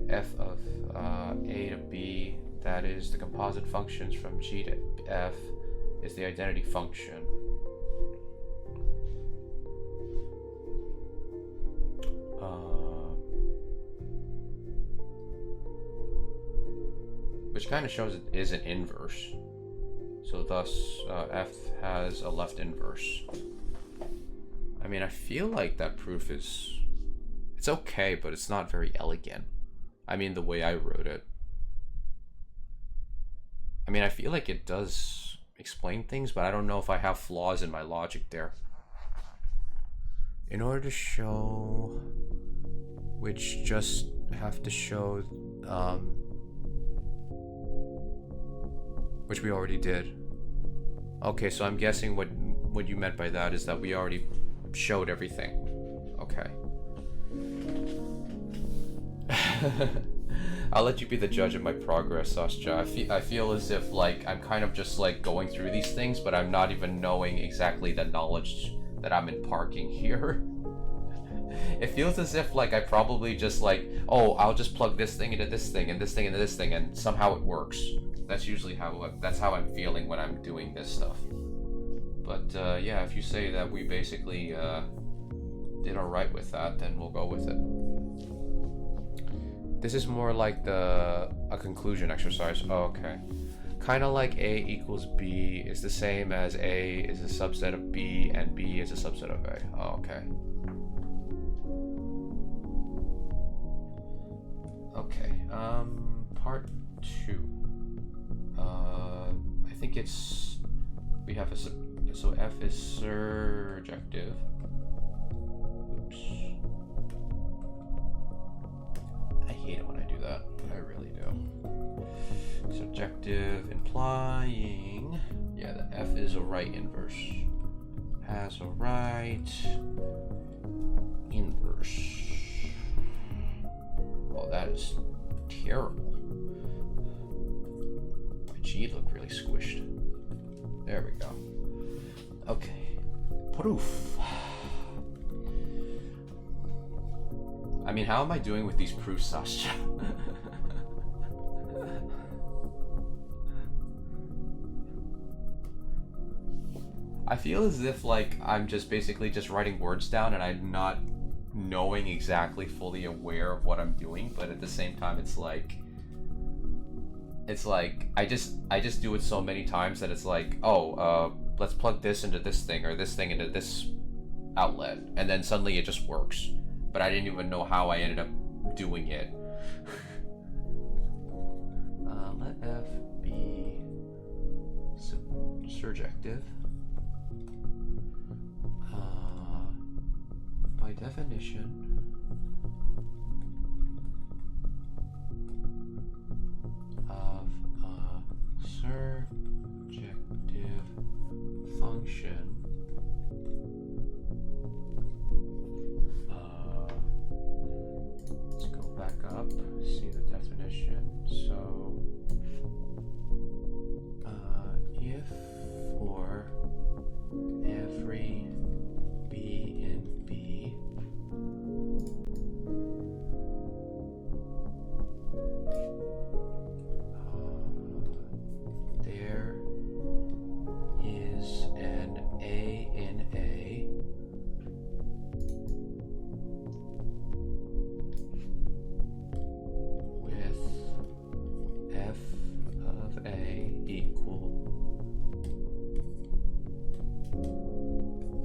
f of a to b, that is the composite functions from g to f, is the identity function. Which kind of shows it is an inverse. So thus, f has a left inverse. I mean, I feel like that proof it's okay, but it's not very elegant. I mean, the way I wrote it. I mean, I feel like it does explain things, but I don't know if I have flaws in my logic there. In order to show, which just have to show, which we already did. Okay, so I'm guessing what you meant by that is that we already showed everything. Okay. I'll let you be the judge of my progress, Sascha. I feel as if like I'm kind of just like going through these things, but I'm not even knowing exactly the knowledge that I'm imparting here. It feels as if like I probably just like, oh, I'll just plug this thing into this thing and this thing into this thing, and somehow it works. That's usually how I'm feeling when I'm doing this stuff. But yeah, if you say that we basically did alright with that, then we'll go with it. This is more like a conclusion exercise. Oh, okay. Kind of like A equals B is the same as A is a subset of B and B is a subset of A. Oh, okay. Okay, part 2. I think we have so f is surjective. Oops. I hate it when I do that. I really do. Surjective implying, yeah, the f is a right inverse. Has a right inverse. Oh, that is terrible. My G looked really squished. There we go. Okay. Proof. I mean, how am I doing with these proofs, Sascha? I feel as if like I'm just basically just writing words down and I'm not knowing exactly fully aware of what I'm doing, but at the same time it's like I just do it so many times that it's like, oh, let's plug this into this thing or this thing into this outlet, and then suddenly it just works, but I didn't even know how I ended up doing it. Let f be surjective. By definition, surjective function. Let's go back up, see the definition. So, if for every b in B, there is an A in A with f of A equal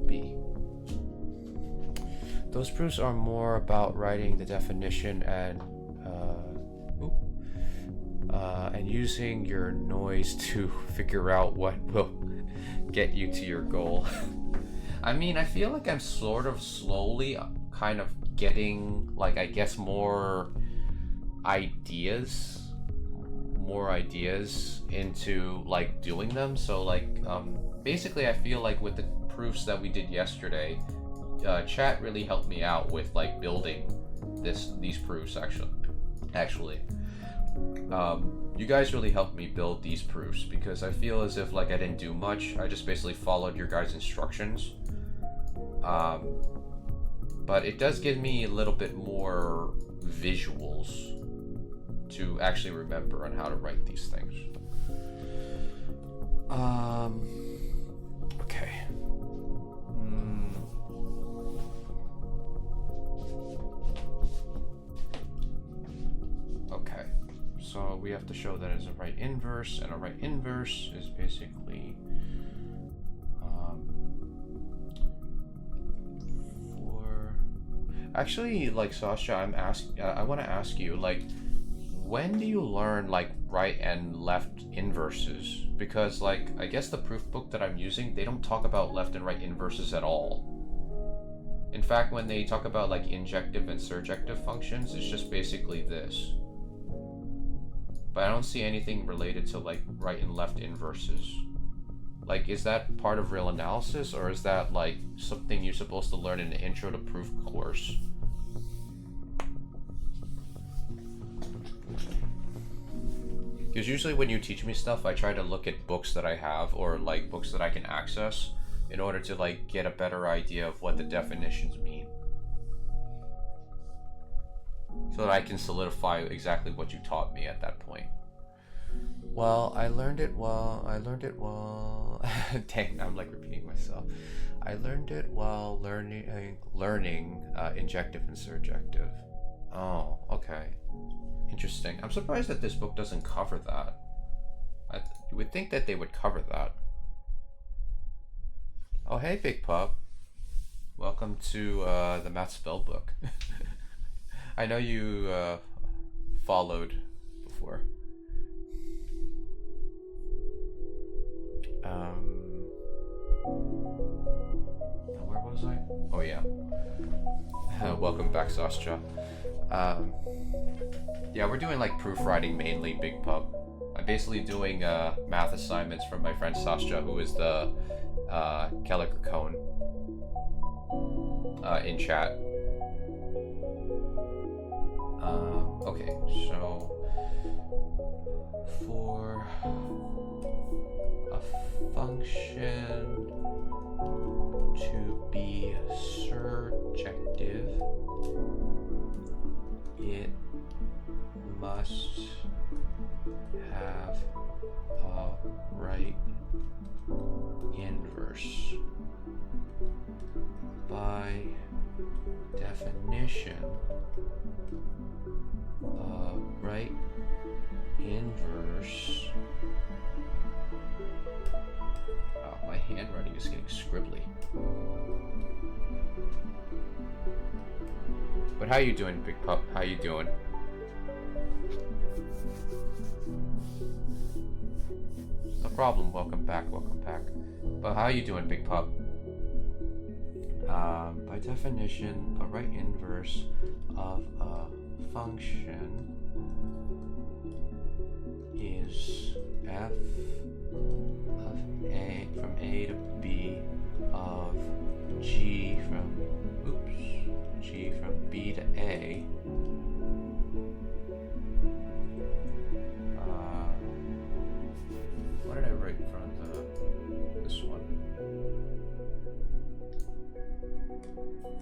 B. Those proofs are more about writing the definition and using your noise to figure out what will get you to your goal. I mean, I feel like I'm sort of slowly kind of getting, like, I guess more ideas into like doing them. So like basically I feel like with the proofs that we did yesterday, chat really helped me out with like building these proofs actually. You guys really helped me build these proofs because I feel as if like I didn't do much. I just basically followed your guys' instructions. But it does give me a little bit more visuals to actually remember on how to write these things. Okay. Okay. So we have to show that it's a right inverse, and a right inverse is basically actually, like, Sascha, I want to ask you, like, when do you learn like right and left inverses? Because like I guess the proof book that I'm using, they don't talk about left and right inverses at all. In fact, when they talk about like injective and surjective functions, it's just basically this. But I don't see anything related to like right and left inverses. Like, is that part of real analysis, or is that like something you're supposed to learn in the intro to proof course? Because usually when you teach me stuff, I try to look at books that I have or like books that I can access in order to like get a better idea of what the definitions mean, so that I can solidify exactly what you taught me at that point. Well, I learned it well. Dang, I'm like repeating myself. I learned it while learning injective and surjective. Oh, okay. Interesting. I'm surprised that this book doesn't cover that. You would think that they would cover that. Oh, hey, Big Pup. Welcome to the MathSpellBook. I know you followed before. Where was I? Oh, yeah. Welcome back, Sascha. Yeah, we're doing like proofwriting mainly, Big Pup. I'm basically doing math assignments from my friend Sascha, who is the Calico Cone in chat. Okay, so for a function to be surjective, it must have a right inverse. By definition, a right inverse. Oh, my handwriting is getting scribbly. But how you doing, Big Pup? How you doing? No problem. Welcome back. Welcome back. But how you doing, Big Pup? By definition, a right inverse of a function is f what did I write in front of this one?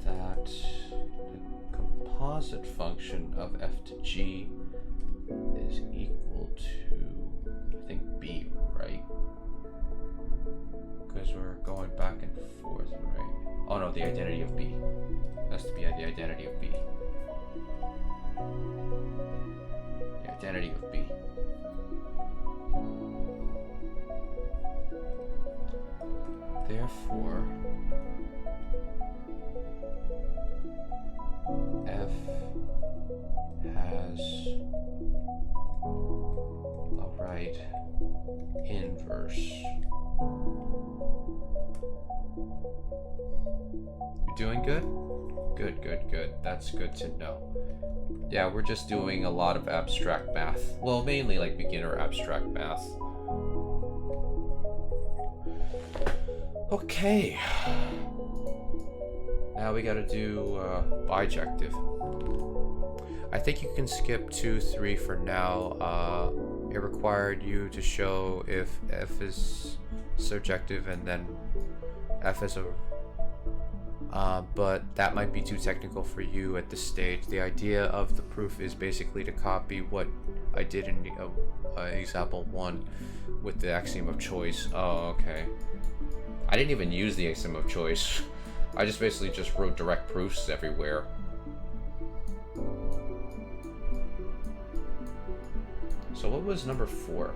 That the composite function of f to g is equal to, I think, b, right? Because we're going back and forth, right? Oh no, the identity of b. Has to be the identity of b. The identity of b. Therefore, f has a right inverse. You doing good? Good, good, good. That's good to know. Yeah, we're just doing a lot of abstract math. Well, mainly like beginner abstract math. Okay. Now we gotta do bijective. I think you can skip 2, 3 for now. It required you to show if f is surjective and then f is a... but that might be too technical for you at this stage. The idea of the proof is basically to copy what I did in example 1 with the axiom of choice. Oh, okay. I didn't even use the axiom of choice. I just basically just wrote direct proofs everywhere. So what was number 4?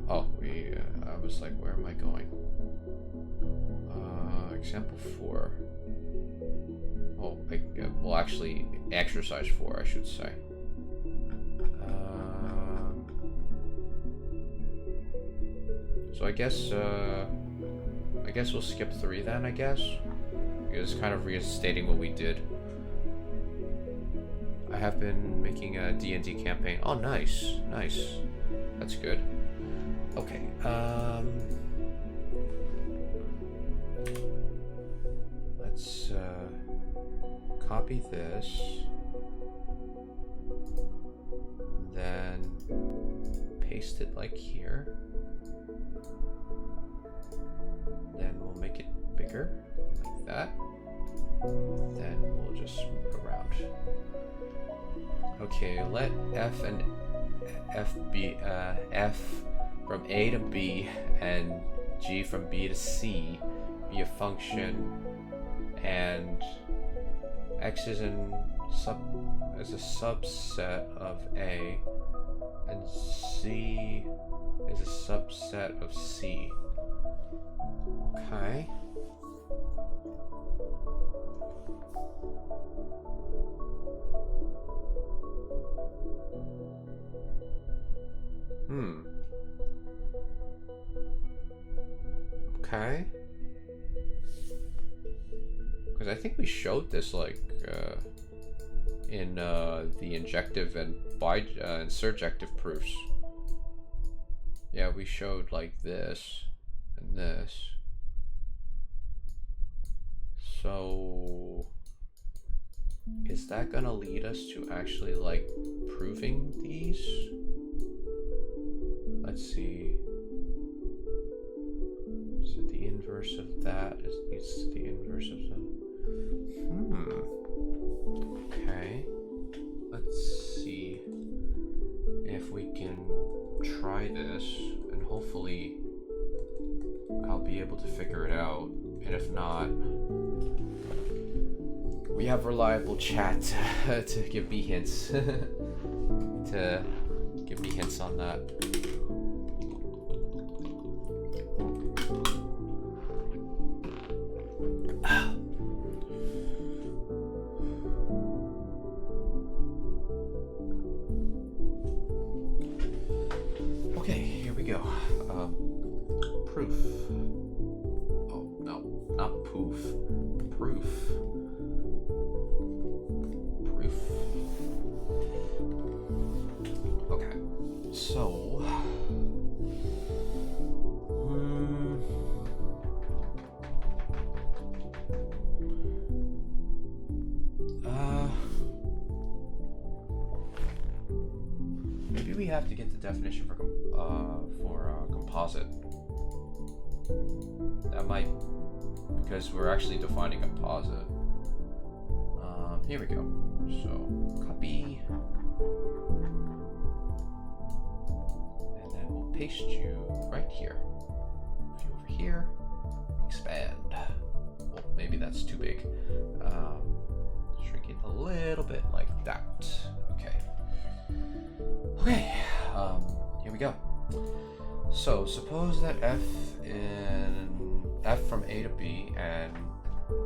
Oh, I was like, where am I going? Example 4. Oh, well, actually, exercise 4, I should say. So I guess we'll skip 3 then, I guess. Because it's kind of restating what we did. I have been making a D&D campaign. Oh, nice. Nice. That's good. Okay, let's copy this, then paste it like here, then we'll make it bigger, like that, then we'll just move it around. Okay, let f and f be f from a to b and g from b to c be a function, and x is a subset of a, and c is a subset of c. Okay. Okay. Because I think we showed this like in the injective and surjective proofs. Yeah, we showed like this and this. So is that gonna lead us to actually like proving these? Let's see. So the inverse of that is the inverse of the... Okay. Let's see if we can try this, and hopefully I'll be able to figure it out. And if not, we have reliable chat to give me hints. To give me hints on that. Okay, here we go. Proof. Oh, no, not poof. Proof. Proof. Okay, so... maybe we have to get the definition for composite. That might, because we're actually defining composite. Here we go. So copy, and then we'll paste you right here. Move you over here. Expand. Well, maybe that's too big. Shrink it a little bit like that. Okay. Okay. Here we go. So suppose that f from A to B and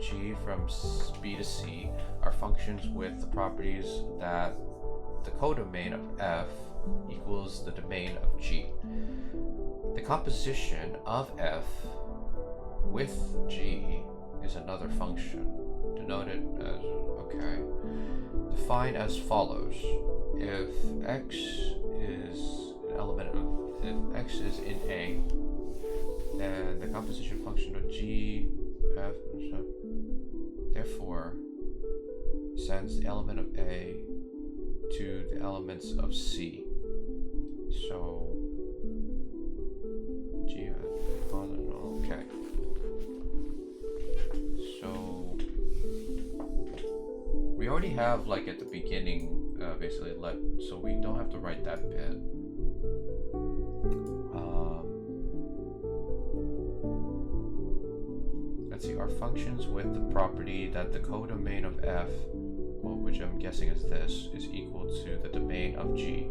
g from B to C are functions with the properties that the codomain of f equals the domain of g. The composition of f with g is another function, denoted as, okay, defined as follows. If x is an element of, if x is in A, then the composition function of g, f, therefore sends the element of A to the elements of C. So, g, okay. So, we already have, like, at the beginning, basically so we don't have to write that bit. Let's see, our functions with the property that the codomain of f, well, which I'm guessing is this, is equal to the domain of g.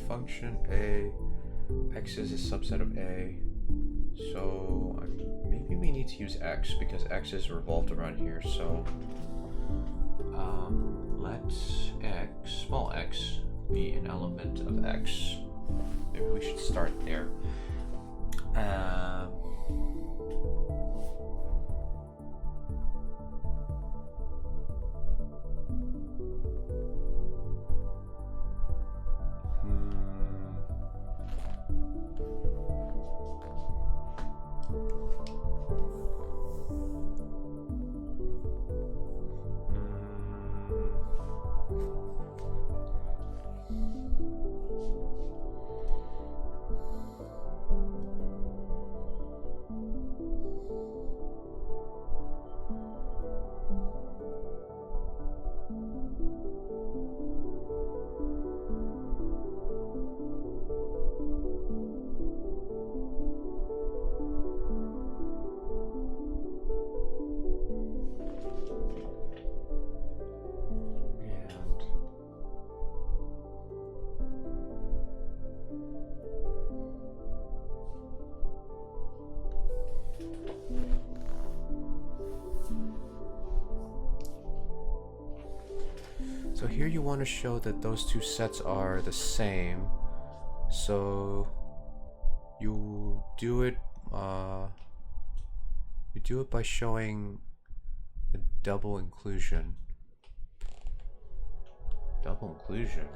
Function A, x is a subset of A, so maybe we need to use x because x is revolved around here, so let x, small x, be an element of x. Maybe we should start there. So here you want to show that those two sets are the same. So you do it by showing the double inclusion. Double inclusion.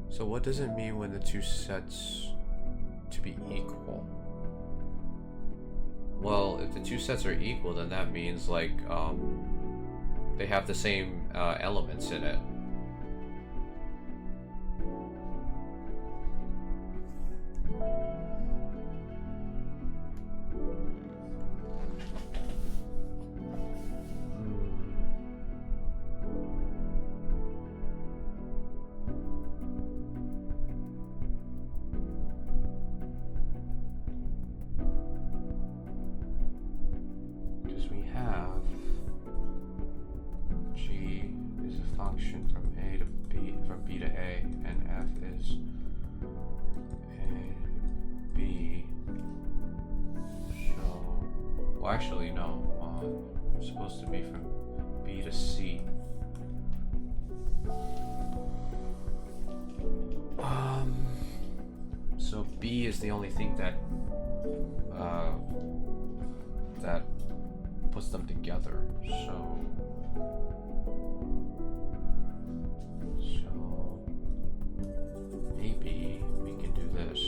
So what does it mean when the two sets to be equal? Well, if the two sets are equal, then that means like they have the same elements in it. Well, actually, no. It's supposed to be from B to C. So B is the only thing that that puts them together. So maybe we can do this.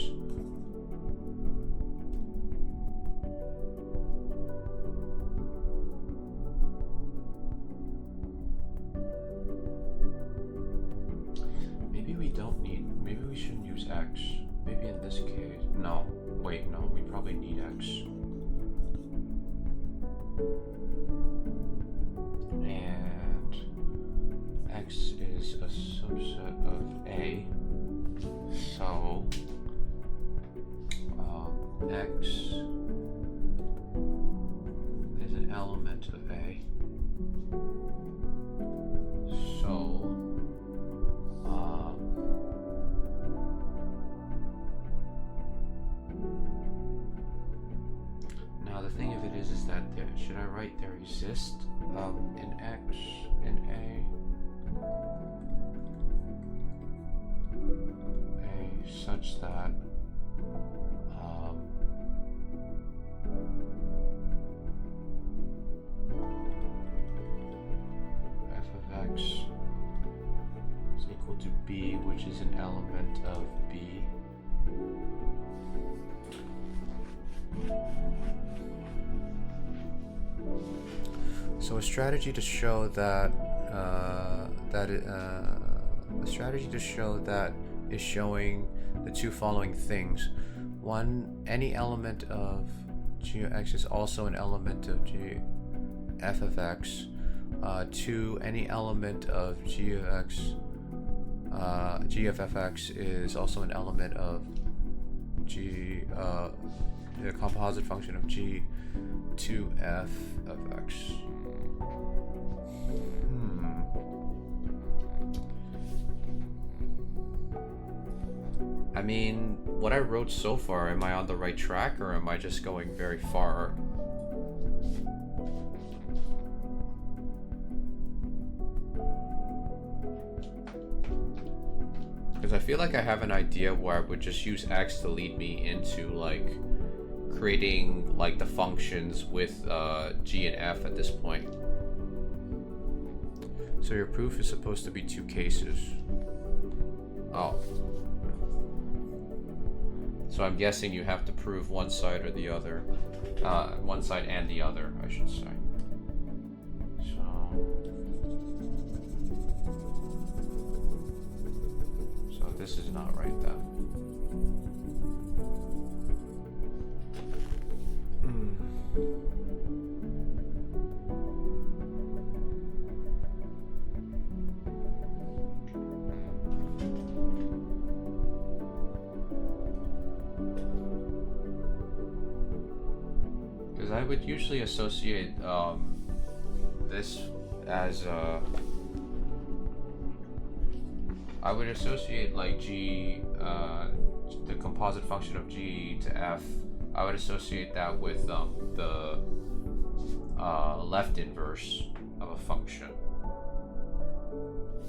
Maybe we shouldn't use X. Maybe in this case. No. Wait, no. We probably need X. And X is a subset of A. So X is an element of A. So now the thing of it is that should I write there exist in X in A such that f of X is equal to B, which is an element of B. So a strategy to show that is showing the two following things. One, any element of g of x is also an element of g f of x. Two, any element of g of x, g of fx is also an element of g, the composite function of g to f of x. I mean, what I wrote so far, am I on the right track or am I just going very far? Because I feel like I have an idea where I would just use X to lead me into like creating like the functions with G and F at this point. So your proof is supposed to be two cases. Oh. So I'm guessing you have to prove one side or the other. One side and the other, I should say. So this is not right then. I would usually associate this as I would associate like G, the composite function of G to F. I would associate that with the left inverse of a function.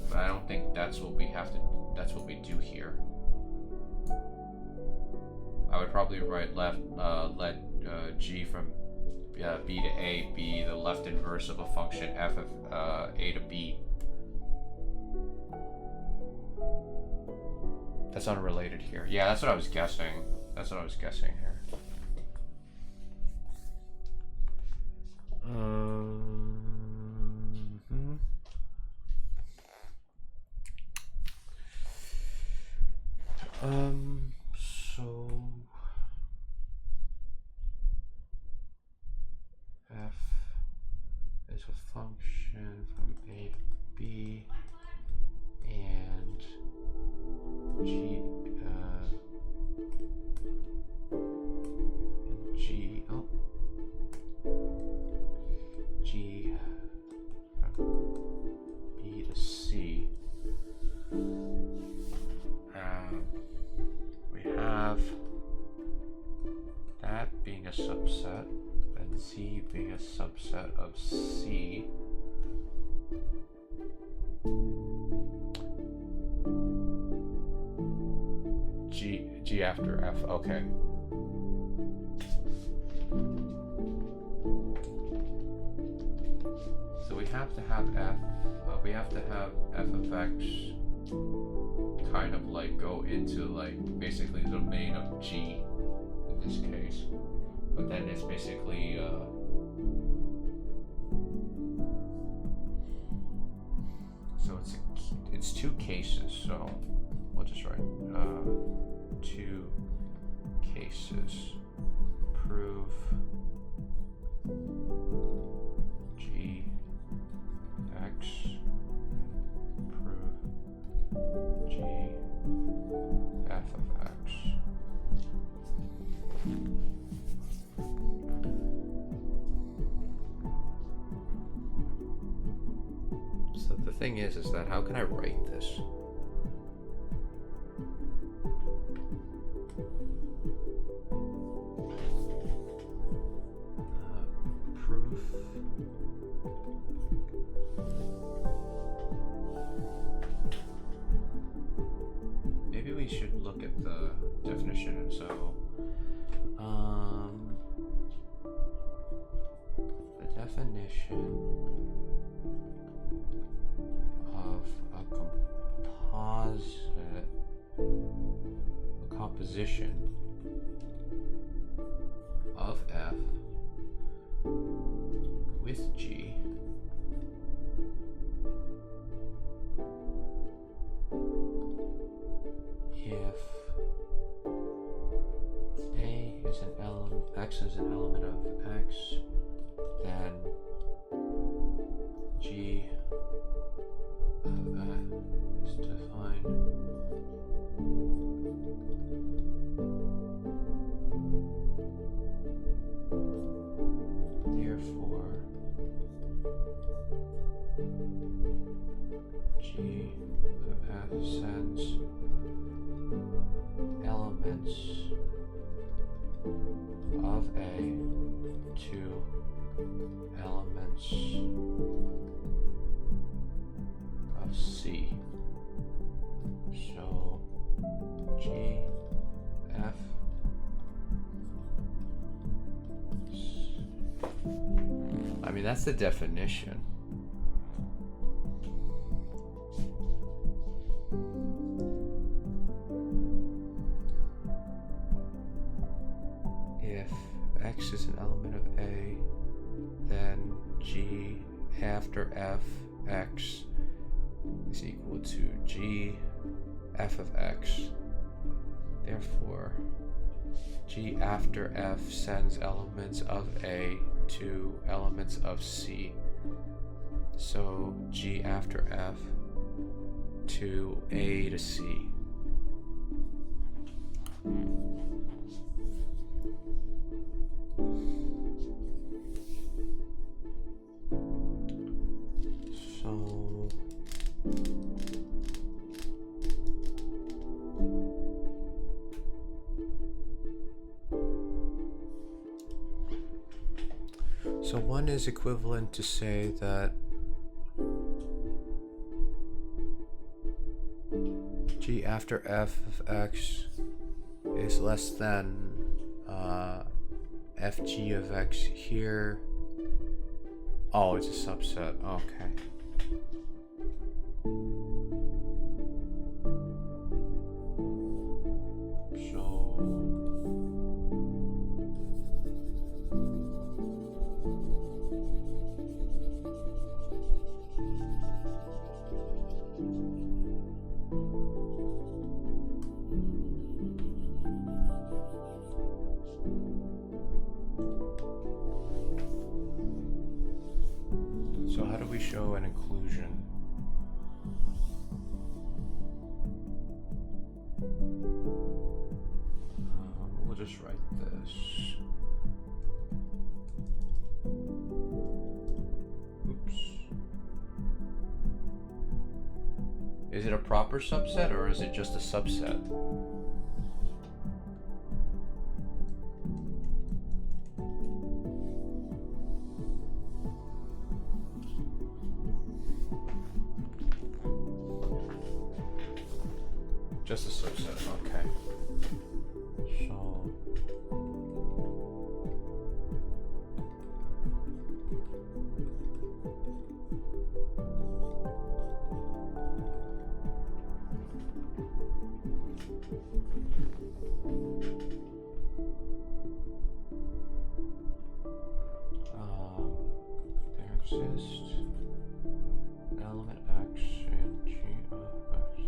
But I don't think that's what we have to. That's what we do here. I would probably write let G from B to A be the left inverse of a function f of A to B. That's unrelated here. Yeah, that's what I was guessing. That's what I was guessing here. So f is a function from A to B, and G from B to C. We have that being a subset, and C being a subset of C. G after F, okay. So we have to have F, we have to have F of X kind of like go into like basically the domain of G in this case. But then it's basically so it's two cases, so we'll just write two cases. Prove G X, prove G F of X. So the thing is that how can I write this? Proof maybe we should look at the definition. So the definition of a composition of F with G if A is an element, X is an element of X, then G of F is defined therefore G of F sends elements of A to elements of C. So G F I mean that's the definition. If X is an element of A, then G after F X is equal to G F of X. Therefore, G after F sends elements of A to elements of C. So G after F to A to C. So one is equivalent to say that G after F of X is less than FG of X here. Oh, it's a subset. Okay. So how do we show an inclusion? We'll just write this. Oops. Is it a proper subset or is it just a subset? Just a subset, okay. So there exists an element x in G of x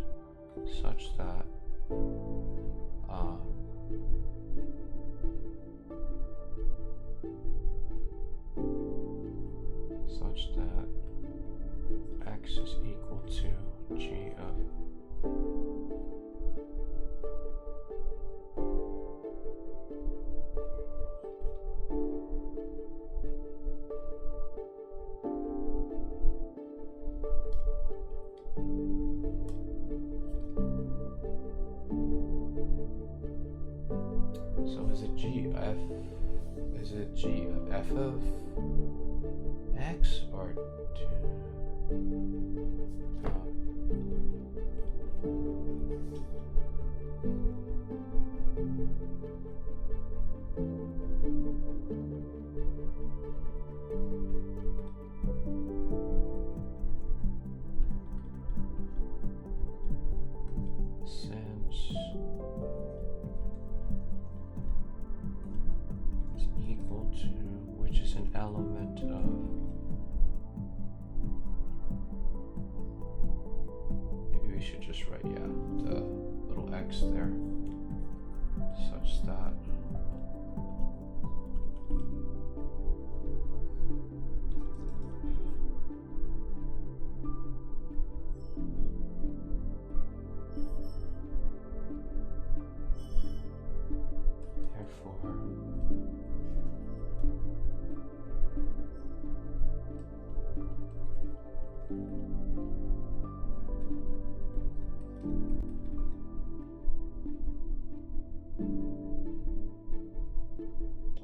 such that x is equal to G of so is it G of f of x or since is equal to, which is an element of, maybe we should just write, yeah, the little x there, such that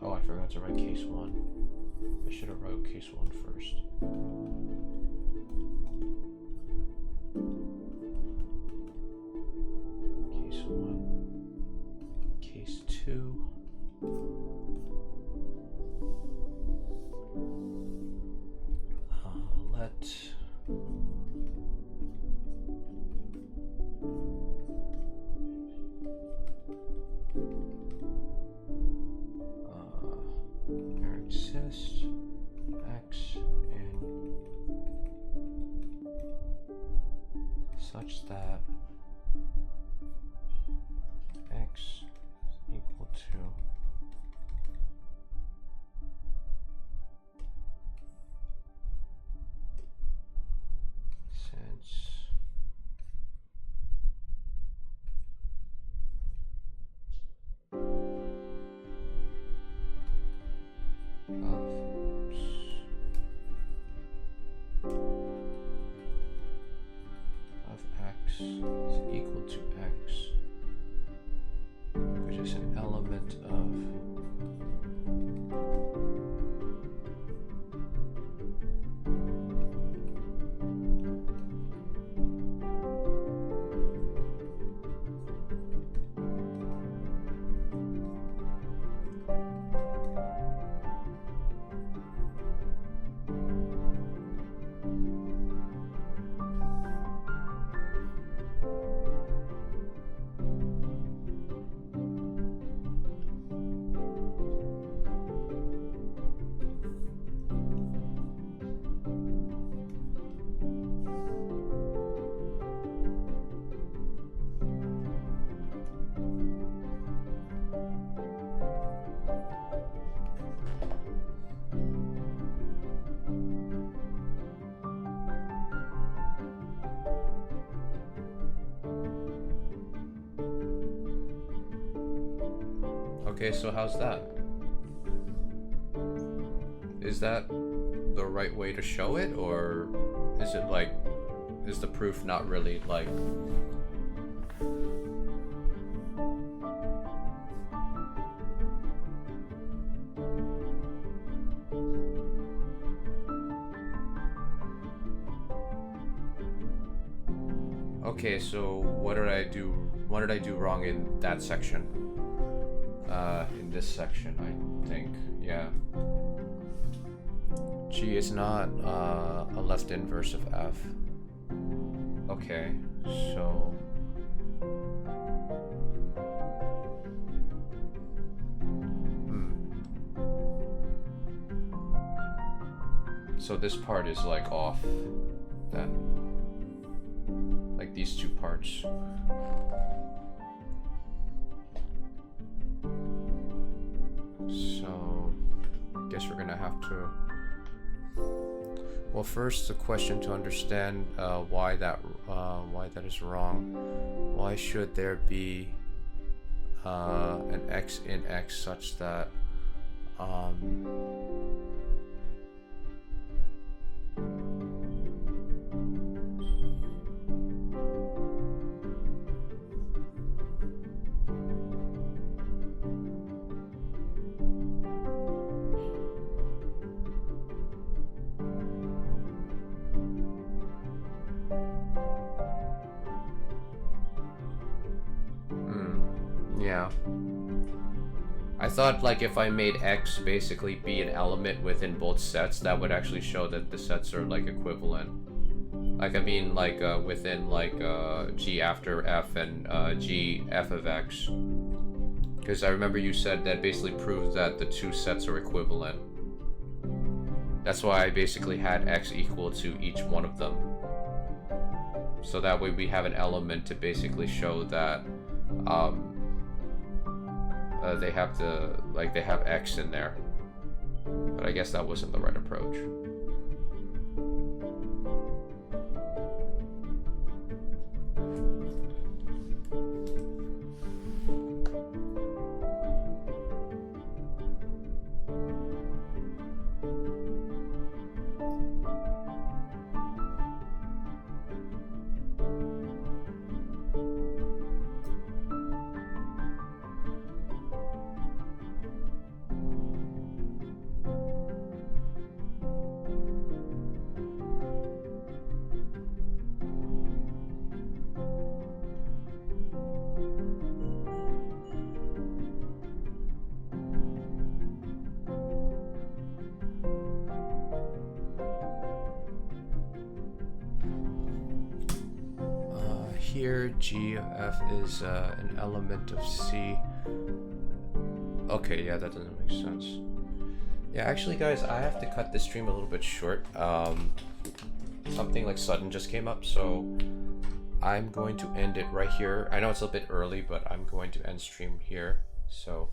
oh, I forgot to write case 1. I should have wrote case 1 first. Case 1. Case 2. Let there exists x in such that x is equal to since of x is equal to x, which is an element of okay, so how's that? Is that the right way to show it, or is it like, is the proof not really like okay, so what did I do? What did I do wrong in that section? In this section, I think. Yeah. G is not a left inverse of F. Okay, so... So this part is like off then. Like these two parts. So I guess we're gonna have to... Well, first the question to understand why that is wrong. Why should there be an x in x such that yeah. I thought like if I made x basically be an element within both sets, that would actually show that the sets are like equivalent. Like I mean like within like g after f and g f of x. Because I remember you said that basically proves that the two sets are equivalent. That's why I basically had x equal to each one of them. So that way we have an element to basically show that they have x in there. But I guess that wasn't the right approach. Here, g of f is an element of c. Okay, yeah, that doesn't make sense. Yeah, actually, guys, I have to cut this stream a little bit short. Something like sudden just came up, so I'm going to end it right here. I know it's a bit early, but I'm going to end stream here. So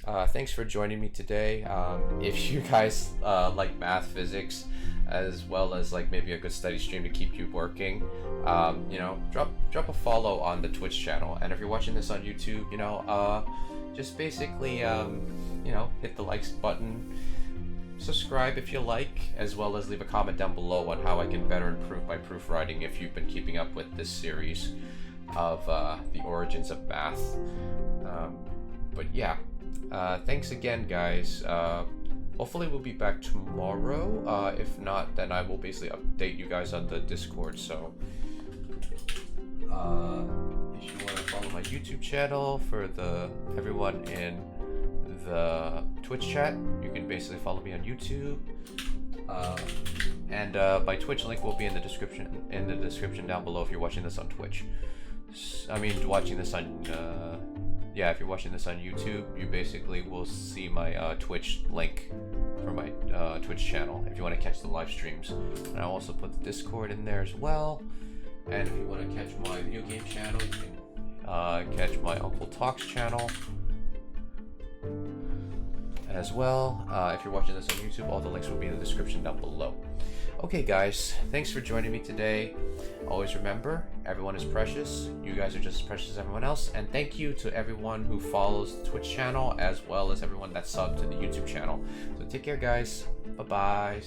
thanks for joining me today. If you guys like math, physics, as well as like maybe a good study stream to keep you working, you know, drop a follow on the Twitch channel. And if you're watching this on YouTube, you know, just basically you know, hit the likes button, subscribe if you like, as well as leave a comment down below on how I can better improve my proofwriting if you've been keeping up with this series of the origins of math. But yeah, thanks again, guys. Hopefully we'll be back tomorrow. If not, then I will basically update you guys on the Discord. So if you want to follow my YouTube channel, for everyone in the Twitch chat, you can basically follow me on YouTube. And my Twitch link will be in the description down below if you're watching this on Twitch. I mean, watching this on yeah, if you're watching this on YouTube, you basically will see my Twitch link for my Twitch channel if you want to catch the live streams. And I'll also put the Discord in there as well. And if you want to catch my video game channel, you can catch my Uncle Talks channel as well. If you're watching this on YouTube, all the links will be in the description down below. Okay, guys, thanks for joining me today. Always remember, everyone is precious. You guys are just as precious as everyone else. And thank you to everyone who follows the Twitch channel, as well as everyone that's subbed to the YouTube channel. So take care, guys. Bye-bye.